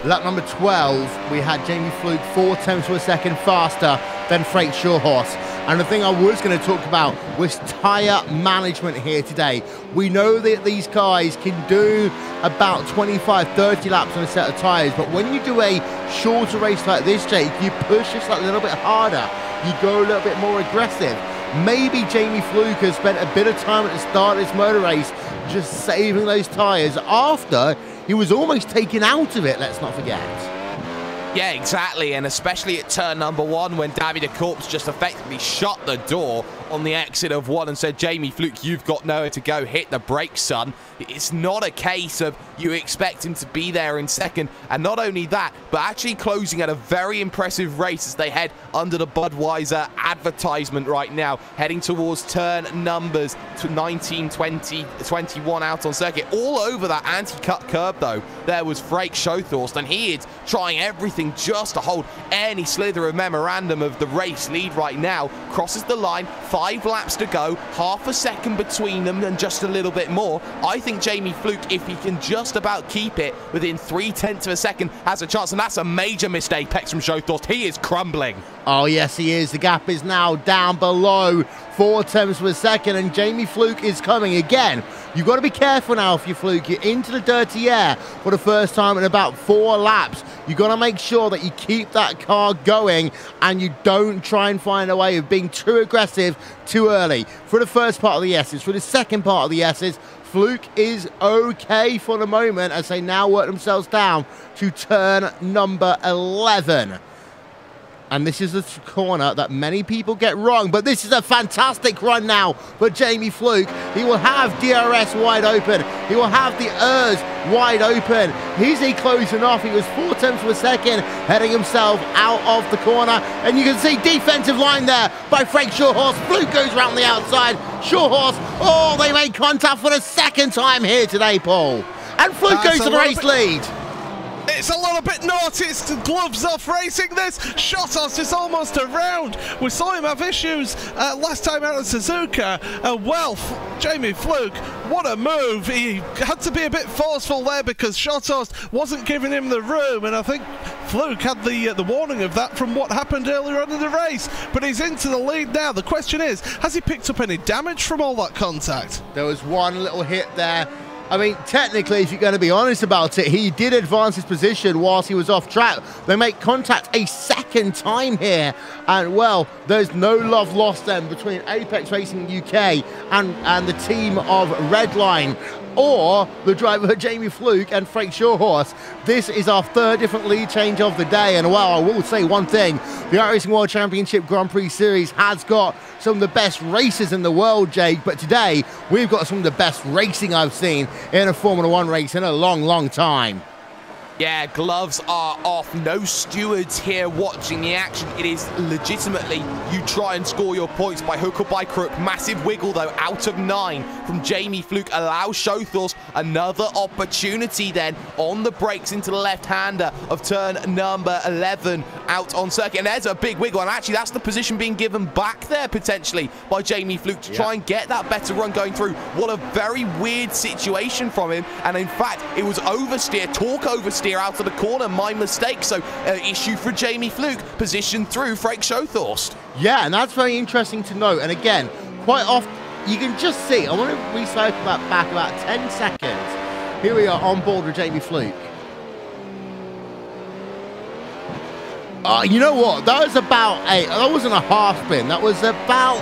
Lap number 12, we had Jamie Fluke 4/10 of a second faster than Frank Shorehorse. And the thing I was going to talk about was tyre management here today. We know that these guys can do about 25-30 laps on a set of tyres, but when you do a shorter race like this, Jake, you push just a little bit harder. You go a little bit more aggressive. Maybe Jamie Fluke has spent a bit of time at the start of this motor race just saving those tyres after he was almost taken out of it, let's not forget. Yeah, exactly, and especially at turn number 1 when Davide Corpse just effectively shut the door on the exit of one and said, Jamie Fluke, you've got nowhere to go, hit the brakes, son. It's not a case of you expect him to be there in second, and not only that, but actually closing at a very impressive race as they head under the Budweiser advertisement right now, heading towards turn numbers 19, 20, 21 out on circuit. All over that anti-cut curb, though, there was Frank Schothorst, and he is trying everything just to hold any slither of memorandum of the race lead right now. Crosses the line, 5 laps to go, half a second between them and just a little bit more. I think Jamie Fluke, if he can just about keep it within 0.3 of a second, has a chance, and that's a major mistake from Schothorst. He is crumbling. Oh, yes, he is. The gap is now down below 0.4 of a second, and Jamie Fluke is coming again. You've got to be careful now if you're Fluke. You're into the dirty air for the first time in about 4 laps. You've got to make sure that you keep that car going and you don't try and find a way of being too aggressive too early. For the first part of the S's, for the second part of the S's, Fluke is okay for the moment as they now work themselves down to turn number 11. And this is a corner that many people get wrong, but this is a fantastic run now for Jamie Fluke. He will have DRS wide open. He will have the ERS wide open. Is he closing off? He was 0.4 of a second, heading himself out of the corner. And you can see defensive line there by Frank Schothorst. Fluke goes around the outside. Schothorst, oh, they made contact for the second time here today, Paul. And Fluke goes to the race lead. It's a little bit naughty. It's the gloves off racing this. Schothorst is almost around. We saw him have issues last time out at Suzuka. Jamie Fluke, what a move. He had to be a bit forceful there because Schothorst wasn't giving him the room, and I think Fluke had the warning of that from what happened earlier on in the race. But he's into the lead now. The question is, has he picked up any damage from all that contact? There was one little hit there. I mean, technically, if you're going to be honest about it, he did advance his position whilst he was off track. They make contact a second time here. And, well, there's no love lost then between Apex Racing UK and the team of Redline, or the driver Jamie Fluke and Frank Schothorst. This is our 3rd different lead change of the day, and well, I will say one thing, the iRacing World Championship Grand Prix Series has got some of the best races in the world, Jake, but today we've got some of the best racing I've seen in a Formula 1 race in a long, long time. Yeah, gloves are off. No stewards here watching the action. It is legitimately you try and score your points by hook or by crook. Massive wiggle, though, out of 9 from Jamie Fluke. Allows Schothorst another opportunity then on the brakes into the left-hander of turn number 11 out on circuit. And there's a big wiggle, and actually that's the position being given back there potentially by Jamie Fluke to try and get that better run going through. What a very weird situation from him. And in fact, it was oversteer, torque oversteer out of the corner, my mistake. So issue for Jamie Fluke, position through Frank Schothorst. Yeah, and that's very interesting to note. And again, quite often you can just see, I want to recycle that back about 10 seconds. Here we are on board with Jamie Fluke. You know what? That was about that wasn't a half spin. That was about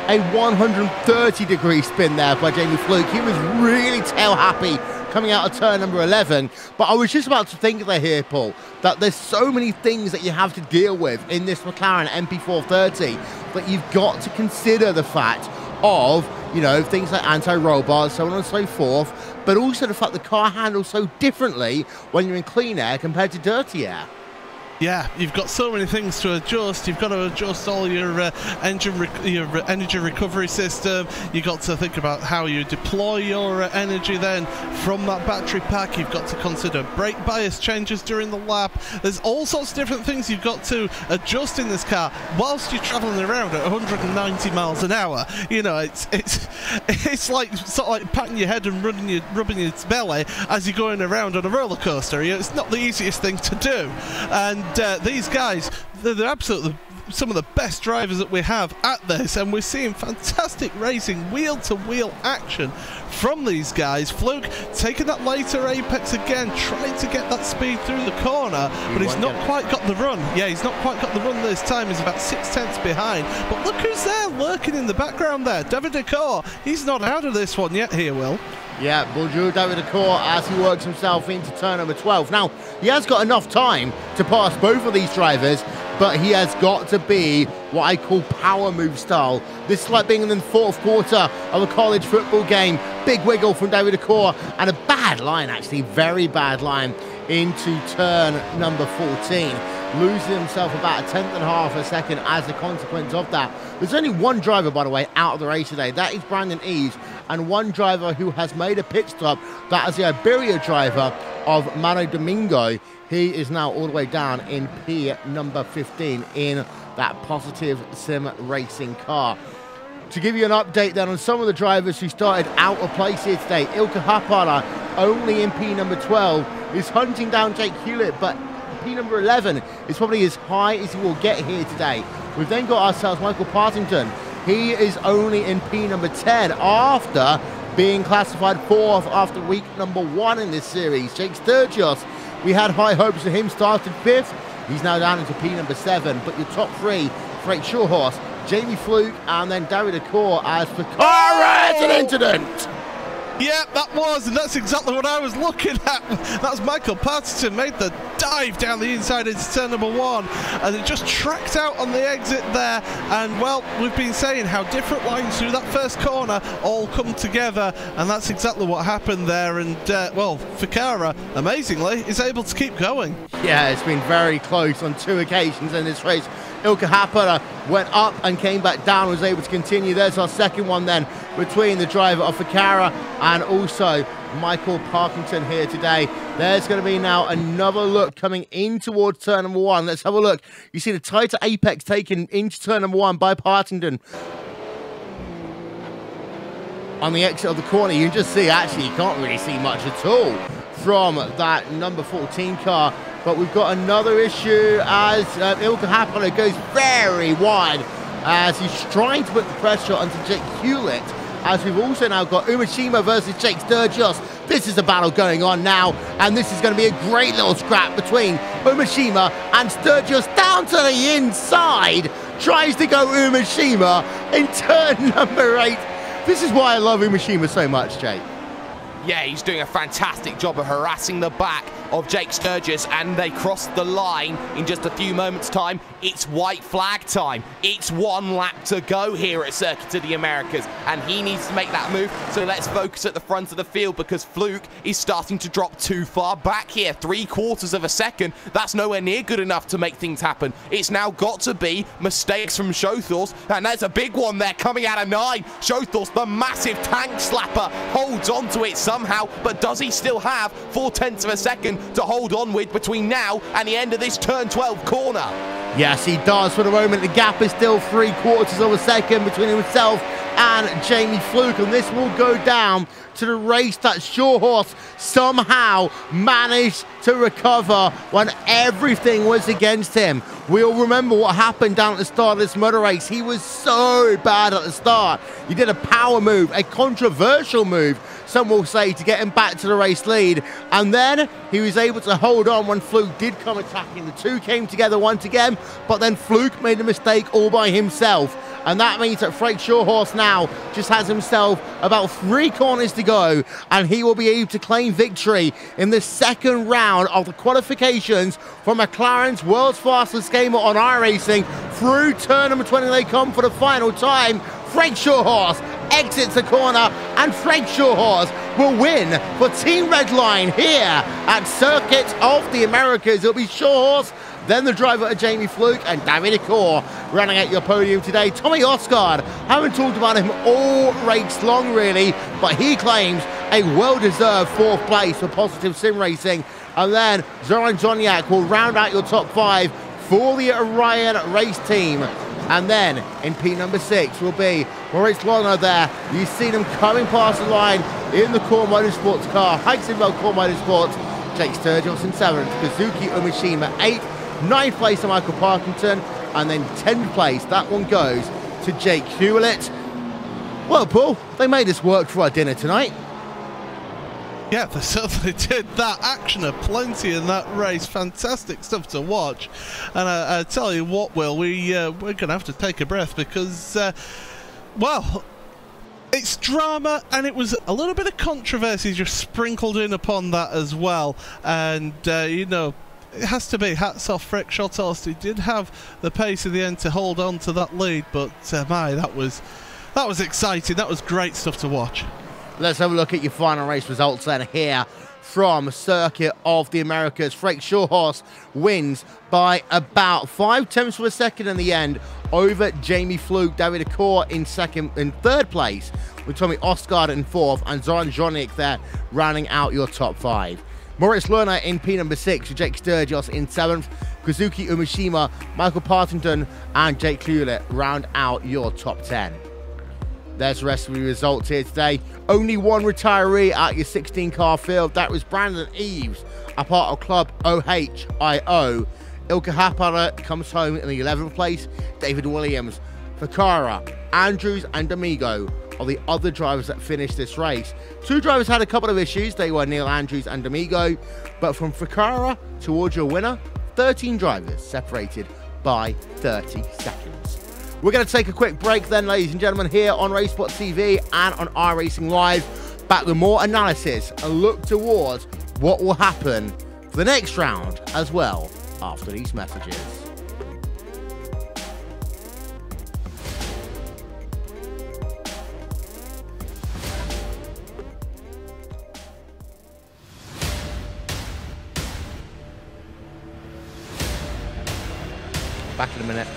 a 130-degree spin there by Jamie Fluke. He was really tail happy coming out of turn number 11. But I was just about to think there here, Paul, that there's so many things that you have to deal with in this McLaren MP4-30, but you've got to consider the fact of, you know, things like anti-roll, so on and so forth, but also the fact the car handles so differently when you're in clean air compared to dirty air. Yeah, you've got so many things to adjust. You've got to adjust all your your energy recovery system. You've got to think about how you deploy your energy then from that battery pack. You've got to consider brake bias changes during the lap. There's all sorts of different things you've got to adjust in this car whilst you're travelling around at 190 miles an hour. You know, it's like sort of like patting your head and rubbing your belly as you're going around on a roller coaster. You know, it's not the easiest thing to do, and these guys, they're absolutely some of the best drivers that we have at this, and we're seeing fantastic racing, wheel-to-wheel action from these guys. Fluke taking that later apex again, trying to get that speed through the corner, but he's not quite got the run. Yeah, he's not quite got the run this time. He's about 6/10 behind, but look who's there lurking in the background there. David Decor, he's not out of this one yet here, Will. Yeah, bonjour David Decor as he works himself into turn number 12. Now, he has got enough time to pass both of these drivers, but he has got to be what I call power move style. This is like being in the fourth quarter of a college football game. Big wiggle from David Acor, and a bad line, actually, very bad line into turn number 14. Losing himself about a 10.5 a second as a consequence of that. There's only one driver, by the way, out of the race today. That is Brandon Eves, and one driver who has made a pit stop. That is the Iberia driver of Mano Domingo. He is now all the way down in P number 15 in that Positive Sim Racing car. To give you an update then on some of the drivers who started out of place here today, Ilkka Haapala, only in P number 12, is hunting down Jake Hewlett, but P number 11 is probably as high as he will get here today. We've then got ourselves Michael Partington. He is only in P number 10 after being classified 4th after week number 1 in this series. Jake Sturgis, we had high hopes of him starting 5th. He's now down into P number 7, but your top 3, Frank Shawhorse, Jamie Fluke, and then David Acor as for car an incident. Yeah, that was, and that's exactly what I was looking at. That was Michael Partington, made the dive down the inside into turn number 1, and it just tracked out on the exit there. And, well, we've been saying how different lines through that first corner all come together, and that's exactly what happened there. And, well, Ficarra, amazingly, is able to keep going. Yeah, it's been very close on 2 occasions in this race. Ilkka Haapala went up and came back down, was able to continue. There's our second one then between the driver of Ficarra and also Michael Partington here today. There's going to be now another look coming in towards turn number 1. Let's have a look. You see the tighter apex taken into turn number 1 by Partington. On the exit of the corner, you can just see, actually, you can't really see much at all from that number 14 car. But we've got another issue as Ilkka Haapala goes very wide as he's trying to put the pressure onto Jake Hewlett. As we've also now got Umeshima versus Jake Sturgis. This is a battle going on now, and this is going to be a great little scrap between Umeshima and Sturgis down to the inside. Tries to go Umeshima in turn number 8. This is why I love Umeshima so much, Jake. Yeah, he's doing a fantastic job of harassing the back of Jake Sturgis, and they crossed the line in just a few moments' time. It's white flag time. It's 1 lap to go here at Circuit of the Americas, and he needs to make that move. So let's focus at the front of the field, because Fluke is starting to drop too far back here. 3/4 of a second. That's nowhere near good enough to make things happen. It's now got to be mistakes from Shothors, and there's a big one there coming out of 9. Shothors, the massive tank slapper, holds on to it somehow, but does he still have 0.4 of a second to hold on with between now and the end of this turn 12 corner? Yes, he does. For the moment, the gap is still 3/4 of a second between himself and Jamie Fluke, and this will go down to the race that Shawhorse somehow managed to recover when everything was against him. We all remember what happened down at the start of this motor race. He was so bad at the start. He did a power move, a controversial move, some will say, to get him back to the race lead. And then he was able to hold on when Fluke did come attacking. The two came together once again, but then Fluke made a mistake all by himself. And that means that Frank Shawhorse now just has himself about 3 corners to go, and he will be able to claim victory in the second round of the qualifications for McLaren's World's Fastest Gamer on iRacing. Through turn number 20 they come for the final time. Frank Shawhorse exits the corner, and Frank Shawhorse will win for Team Redline here at Circuit of the Americas. It'll be Shawhorse, then the driver Jamie Fluke, and David Acor running at your podium today. Tommy Osgard, haven't talked about him all race long really, but he claims a well-deserved 4th place for Positive Sim Racing. And then Zoran Zoniak will round out your top 5 for the Orion race team. And then in P number 6 will be Moritz Lono there. You've seen him coming past the line in the Core Motorsports car. Heisenfeld Core Motorsports. Jake Sturgis in 7th. Kazuki Umeshima 8th. 9th place to Michael Partington. And then 10th place, that one goes to Jake Hewlett. Well, Paul, they made us work for our dinner tonight. Yeah, they certainly did. That action aplenty in that race. Fantastic stuff to watch. And I tell you what, Will, we're going to have to take a breath because, well, it's drama, and it was a little bit of controversy just sprinkled in upon that as well. And, you know, it has to be hats off Freck Schotthorst. He did have the pace in the end to hold on to that lead, but my, that was exciting. That was great stuff to watch. Let's have a look at your final race results then here from Circuit of the Americas. Freck Schotthorst wins by about 5/10 of a second in the end over Jamie Fluke. David Accor in third place, with Tommy Osgaard in fourth, and Zoran Jonic there rounding out your top 5. Moritz Lerner in P number 6, with Jake Sturgios in 7th. Kazuki Umeshima, Michael Partington, and Jake Hewlett round out your top 10. There's the rest of the results here today. Only one retiree at your 16-car field. That was Brandon Eves, a part of Club OHIO. Ilka Happara comes home in the 11th place. David Williams, Ficarra, Andrews, and Domingo are the other drivers that finished this race. 2 drivers had a couple of issues. They were Neil Andrews and Domingo. But from Ficarra towards your winner, 13 drivers separated by 30 seconds. We're going to take a quick break then, ladies and gentlemen, here on Racesport TV and on iRacing Live. Back with more analysis and look towards what will happen for the next round as well after these messages. Back in a minute.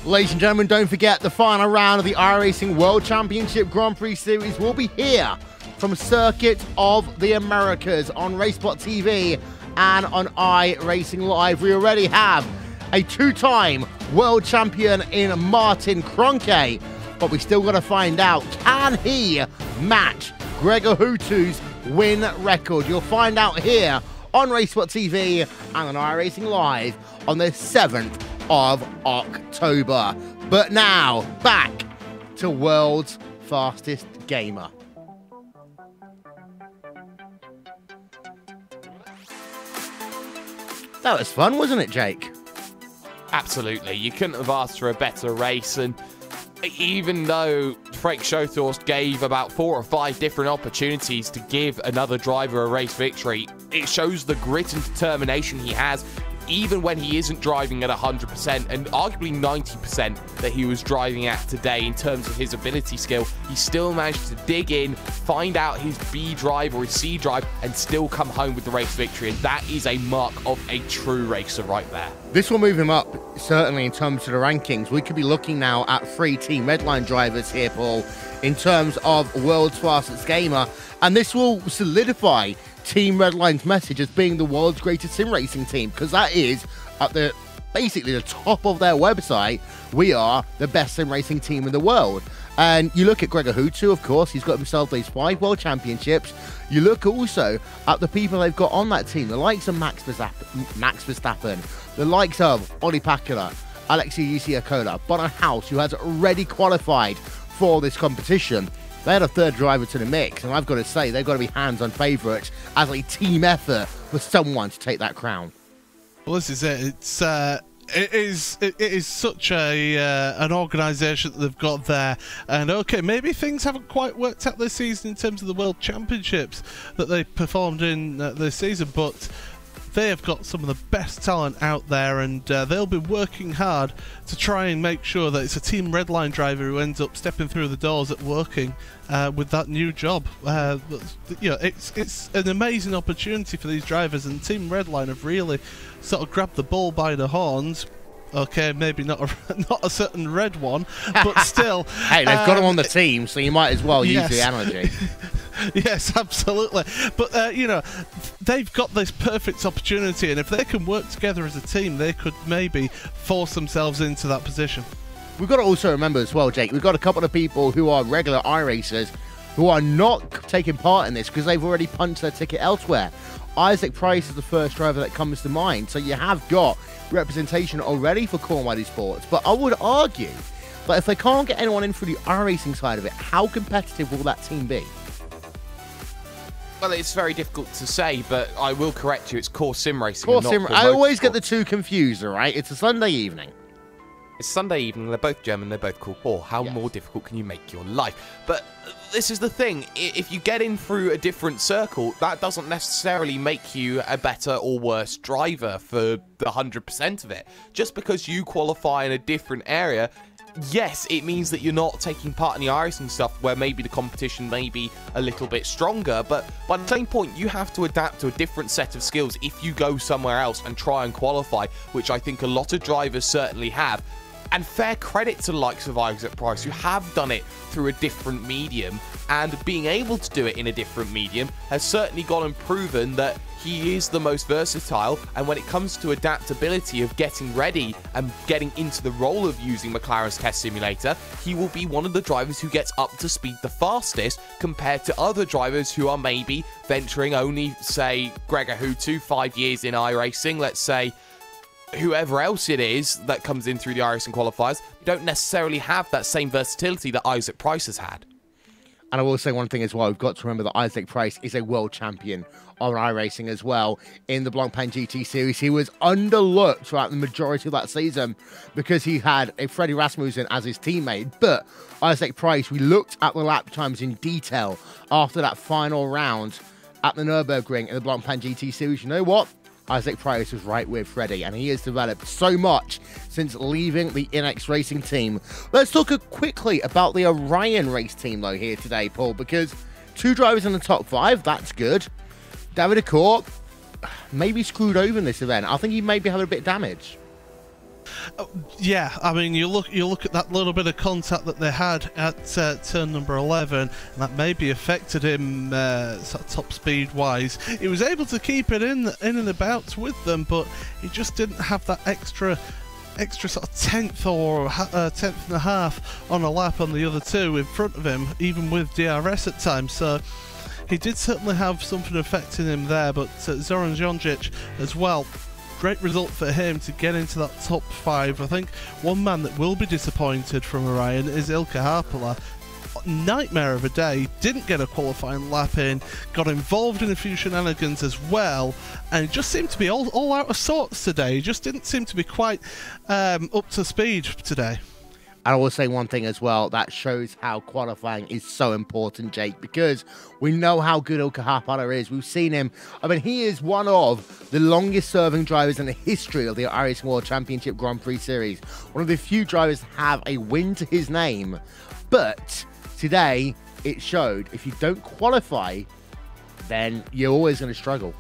Ladies and gentlemen, don't forget the final round of the iRacing World Championship Grand Prix Series will be here from Circuit of the Americas on Racesport TV and on iRacing Live. We already have a 2-time world champion in Martin Kroenke, but we still got to find out, can he match Gregor Hutu's win record? You'll find out here on Racesport TV and on iRacing Live on the 7th of October. But now, back to World's Fastest Gamer. That was fun, wasn't it, Jake? Absolutely. You couldn't have asked for a better race, and even though Frank Schothorst gave about 4 or 5 different opportunities to give another driver a race victory, it shows the grit and determination he has, even when he isn't driving at 100% and arguably 90% that he was driving at today in terms of his ability skill. He still managed to dig in, find out his B drive or his C drive, and still come home with the race victory. And that is a mark of a true racer right there. This will move him up, certainly, in terms of the rankings. We could be looking now at 3 Team Redline drivers here, Paul, in terms of world's fastest gamer. And this will solidify Team Redline's message as being the world's greatest sim racing team, because that is at the basically the top of their website. We are the best sim racing team in the world. And you look at Gregor Hutu, of course, he's got himself these 5 world championships. You look also at the people they've got on that team, the likes of Max Verstappen, the likes of Olli Pakila, Alexei Ysiakola, Bonan House, who has already qualified for this competition. They had a 3rd driver to the mix, and I've got to say, they've got to be hands-on favourites as a team effort for someone to take that crown. Well, this is it. It is such an organisation that they've got there, and okay, maybe things haven't quite worked out this season in terms of the World Championships that they performed in this season, but they have got some of the best talent out there, and they'll be working hard to try and make sure that it's a Team Redline driver who ends up stepping through the doors at working with that new job. You know, it's an amazing opportunity for these drivers, and Team Redline have really sort of grabbed the bull by the horns. Okay, maybe not a certain red one, but still. Hey, they've got him on the team, so you might as well use the analogy. Yes, absolutely. But, you know, they've got this perfect opportunity, and if they can work together as a team, they could maybe force themselves into that position. We've got to also remember as well, Jake, we've got a couple of people who are regular iRacers who are not taking part in this because they've already punched their ticket elsewhere. Isaac Price is the first driver that comes to mind, so you have got representation already for Cornwall Esports. But I would argue that if they can't get anyone in for the iRacing side of it, how competitive will that team be? Well, it's very difficult to say, but I will correct you. It's Core Sim Racing. Core Sim. I always get the two confused, all right? It's a Sunday evening. It's Sunday evening. They're both German. They're both called Core. How more difficult can you make your life? But this is the thing. If you get in through a different circle, that doesn't necessarily make you a better or worse driver for the 100% of it. Just because you qualify in a different area, yes, it means that you're not taking part in the iRacing stuff where maybe the competition may be a little bit stronger, but by the same point, you have to adapt to a different set of skills if you go somewhere else and try and qualify, which I think a lot of drivers certainly have. And fair credit to the likes of Isaac Price, who have done it through a different medium, and being able to do it in a different medium has certainly gone and proven that he is the most versatile. And when it comes to adaptability of getting ready and getting into the role of using McLaren's test simulator, he will be one of the drivers who gets up to speed the fastest compared to other drivers who are maybe venturing only, say, Gregor Hutu, 5 years in iRacing, let's say, whoever else it is that comes in through the iRacing qualifiers, don't necessarily have that same versatility that Isaac Price has had. And I will say one thing as well, we've got to remember that Isaac Price is a world champion on iRacing as well in the Blancpain GT series. He was underlooked throughout the majority of that season because he had a Freddie Rasmussen as his teammate. But Isaac Price, we looked at the lap times in detail after that final round at the Nürburgring in the Blancpain GT series. You know what? Isaac Price was right with Freddie, and he has developed so much since leaving the INX Racing team. Let's talk quickly about the Orion race team, though, here today, Paul, because 2 drivers in the top 5, that's good. David Accord maybe screwed over in this event. I think he maybe had a bit of damage. Yeah, I mean, you look at that little bit of contact that they had at turn number 11, and that maybe affected him sort of top speed wise. He was able to keep it in and about with them, but he just didn't have that extra sort of tenth or tenth and a half on a lap on the other 2 in front of him, even with DRS at times. So he did certainly have something affecting him there, but Zoran Jonjic as well. Great result for him to get into that top 5. I think one man that will be disappointed from Orion is Ilkka Harpala. Nightmare of a day, didn't get a qualifying lap in, got involved in a few shenanigans as well, and just seemed to be all out of sorts today. Just didn't seem to be quite up to speed today. And I will say one thing as well, that shows how qualifying is so important, Jake, because we know how good Ilkka Haapala is. We've seen him. I mean, he is one of the longest serving drivers in the history of the iRacing World Championship Grand Prix Series. One of the few drivers to have a win to his name. But today, it showed if you don't qualify, then you're always going to struggle.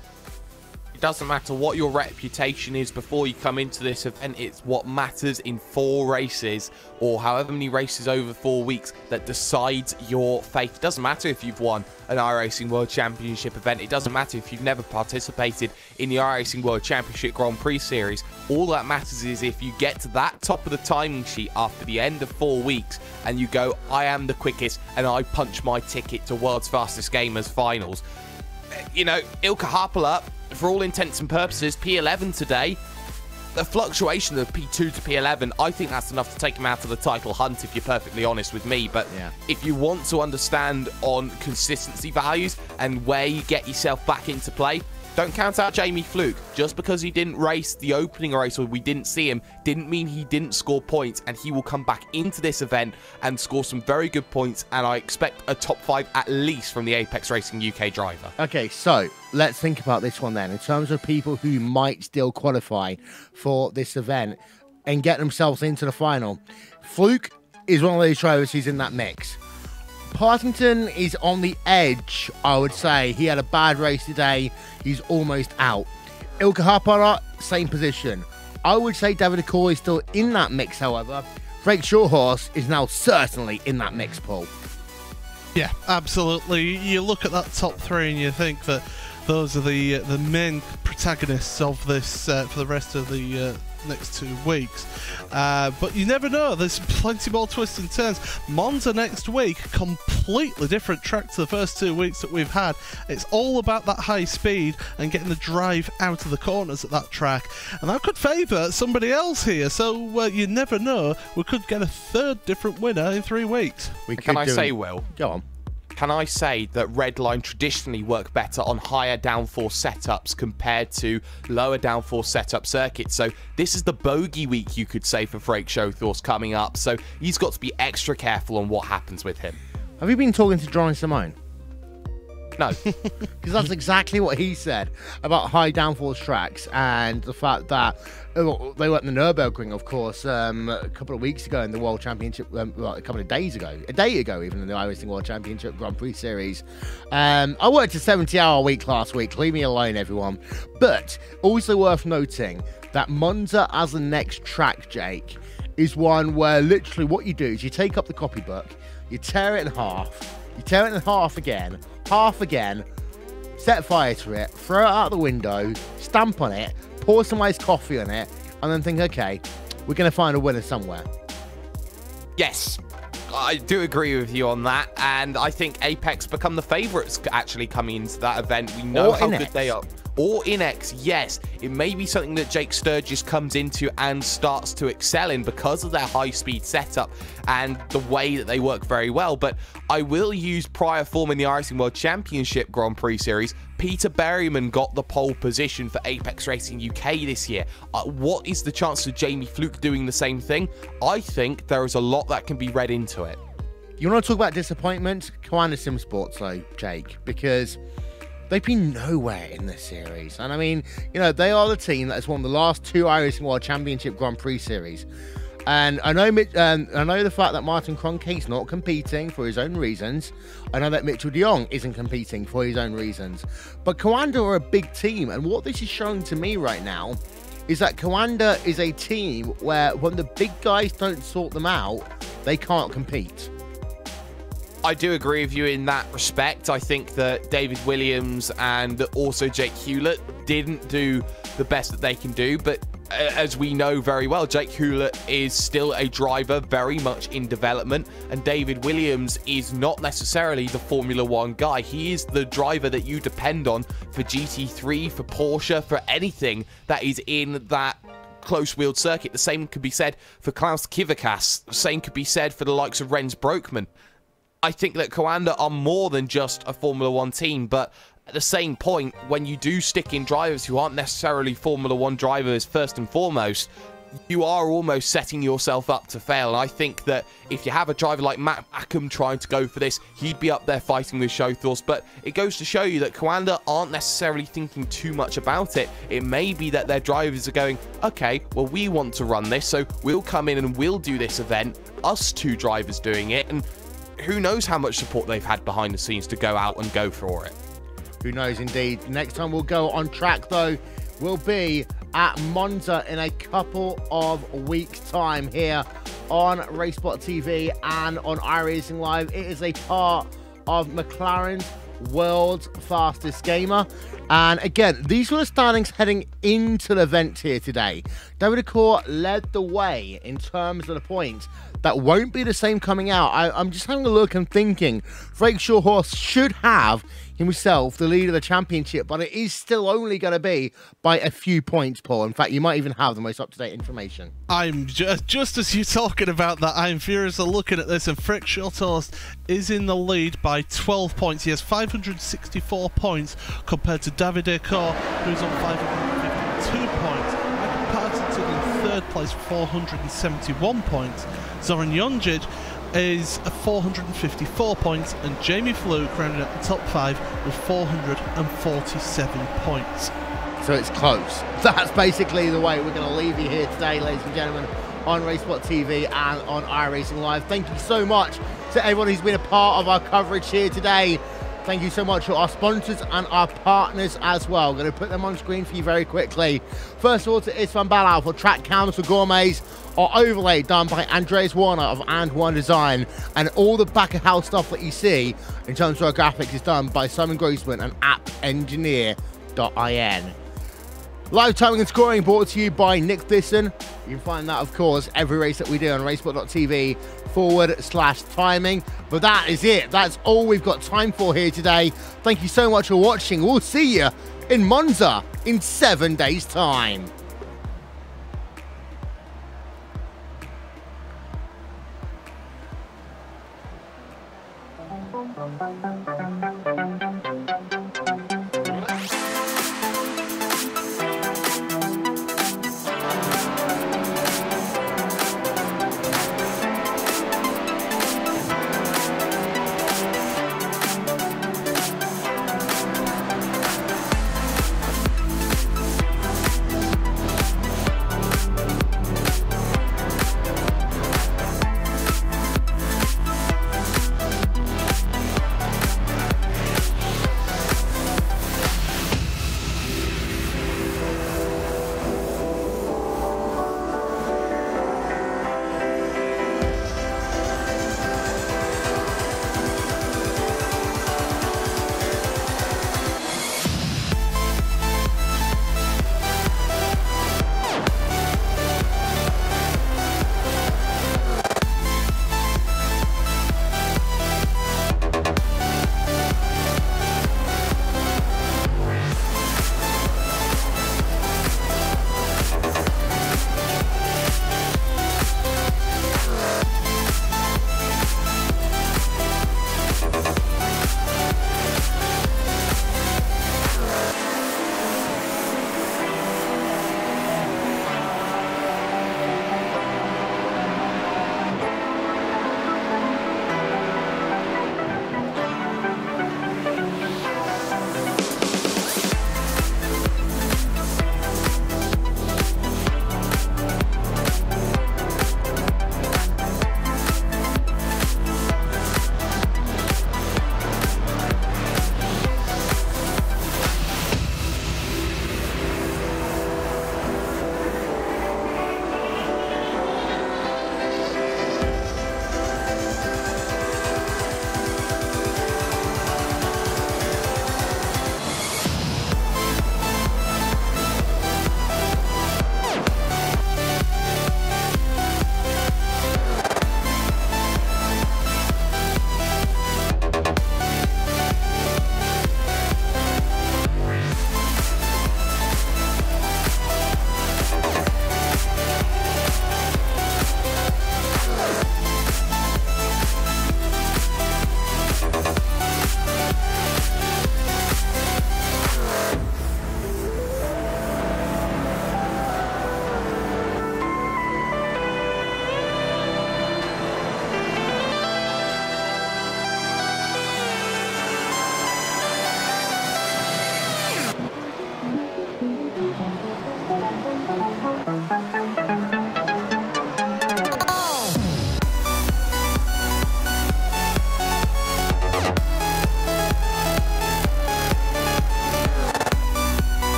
It doesn't matter what your reputation is before you come into this event. It's what matters in 4 races or however many races over 4 weeks that decides your fate. It doesn't matter if you've won an iRacing World Championship event. It doesn't matter if you've never participated in the iRacing World Championship Grand Prix Series. All that matters is if you get to that top of the timing sheet after the end of 4 weeks and you go, I am the quickest and I punch my ticket to World's Fastest Gamers Finals. You know, Ilkka Haapala, for all intents and purposes, P11 today. The fluctuation of P2 to P11, I think that's enough to take him out of the title hunt, if you're perfectly honest with me. But if you want to understand on consistency values and where you get yourself back into play, don't count out Jamie Fluke. Just because he didn't race the opening race or we didn't see him, didn't mean he didn't score points, and he will come back into this event and score some very good points, and I expect a top 5 at least from the Apex Racing UK driver. Okay, so let's think about this one then. In terms of people who might still qualify for this event and get themselves into the final, Fluke is one of those drivers who's in that mix. Partington is on the edge, I would say. He had a bad race today. He's almost out. Ilkka Haapala, same position. I would say David Accorr is still in that mix, however. Frank Shorthorse is now certainly in that mix, Paul. Yeah, absolutely. You look at that top 3 and you think that those are the main protagonists of this for the rest of the next 2 weeks. But you never know. There's plenty more twists and turns. Monza next week, completely different track to the first 2 weeks that we've had. It's all about that high speed and getting the drive out of the corners at that track. And that could favour somebody else here. So you never know. We could get a 3rd different winner in 3 weeks. Can I say, Will? Go on. Can I say that Redline traditionally work better on higher downforce setups compared to lower downforce setup circuits? So this is the bogey week, you could say, for Frank Shorthorse coming up. So he's got to be extra careful on what happens with him. Have you been talking to John Simone? No. Because that's exactly what he said about high downforce tracks and the fact that they were at the Nürburgring, of course, a couple of weeks ago in the World Championship, well, a couple of days ago, a day ago even, in the iRacing World Championship Grand Prix Series. I worked a 70-hour week last week. Leave me alone, everyone. But also worth noting that Monza as the next track, Jake, is one where literally what you do is you take up the copybook, you tear it in half, you tear it in half again, set fire to it, throw it out the window, stamp on it, pour some iced coffee on it, and then think, okay, we're going to find a winner somewhere. Yes, I do agree with you on that, and I think Apex become the favourites actually coming into that event. We know how good they are. Or in X, yes, it may be something that Jake Sturgis comes into and starts to excel in because of their high-speed setup and the way that they work very well. But I will use prior form in the iRacing World Championship Grand Prix Series. Peter Berryman got the pole position for Apex Racing UK this year. What is the chance of Jamie Fluke doing the same thing? I think there is a lot that can be read into it. You want to talk about disappointment? Coanda Sim Sports, though, Jake, because they've been nowhere in this series. And I mean, you know, they are the team that has won the last 2 iRacing World Championship Grand Prix Series. And I know the fact that Martin Cronke's not competing for his own reasons. I know that Mitchell de Jong isn't competing for his own reasons. But Coanda are a big team. And what this is showing to me right now is that Coanda is a team where when the big guys don't sort them out, they can't compete. I do agree with you in that respect. I think that David Williams and also Jake Hewlett didn't do the best that they can do, but as we know very well, Jake Hewlett is still a driver very much in development, and David Williams is not necessarily the Formula 1 guy. He is the driver that you depend on for GT3, for Porsche, for anything that is in that close-wheeled circuit. The same could be said for Klaus Kivikas. The same could be said for the likes of Rens Broekman. I think that Coanda are more than just a Formula 1 team, but at the same point, when you do stick in drivers who aren't necessarily Formula 1 drivers first and foremost, you are almost setting yourself up to fail. And I think that if you have a driver like Matt Ackham trying to go for this, he'd be up there fighting with Shothorst. But it goes to show you that Coanda aren't necessarily thinking too much about it. It may be that their drivers are going, okay, well, we want to run this, so we'll come in and we'll do this event, us two drivers doing it, and who knows how much support they've had behind the scenes to go out and go for it. Who knows indeed. Next time we'll go on track, though, will be at Monza in a couple of weeks' time here on Racebot TV and on iRacing Live. It is a part of McLaren's World's Fastest Gamer. And again, these were the standings heading into the event here today. David Acor led the way in terms of the points. That won't be the same coming out. I'm just having a look and thinking Frank Shawhorse should have himself the lead of the championship, but it is still only going to be by a few points, Paul. In fact, you might even have the most up-to-date information. I'm just as you're talking about that, I'm furiously looking at this, and Frick Shawhorse is in the lead by 12 points. He has 564 points compared to David Acor, who's on 552 points. Michael Partington in third place, 471 points. Zoran Jonjic is 454 points, and Jamie Fluke rounding at the top 5 with 447 points. So it's close. That's basically the way we're going to leave you here today, ladies and gentlemen, on Racebot TV and on iRacing Live. Thank you so much to everyone who's been a part of our coverage here today. Thank you so much to our sponsors and our partners as well. I'm going to put them on screen for you very quickly. First of all, to Isvan Balal for track cams for gourmets. Our overlay done by Andreas Warner of And One Design. And all the back of house stuff that you see in terms of our graphics is done by Simon Grossman and AppEngineer.in. Live timing and scoring brought to you by Nick Thisson. You can find that, of course, every race that we do on racebot.tv/timing. But that is it. That's all we've got time for here today. Thank you so much for watching. We'll see you in Monza in 7 days' time.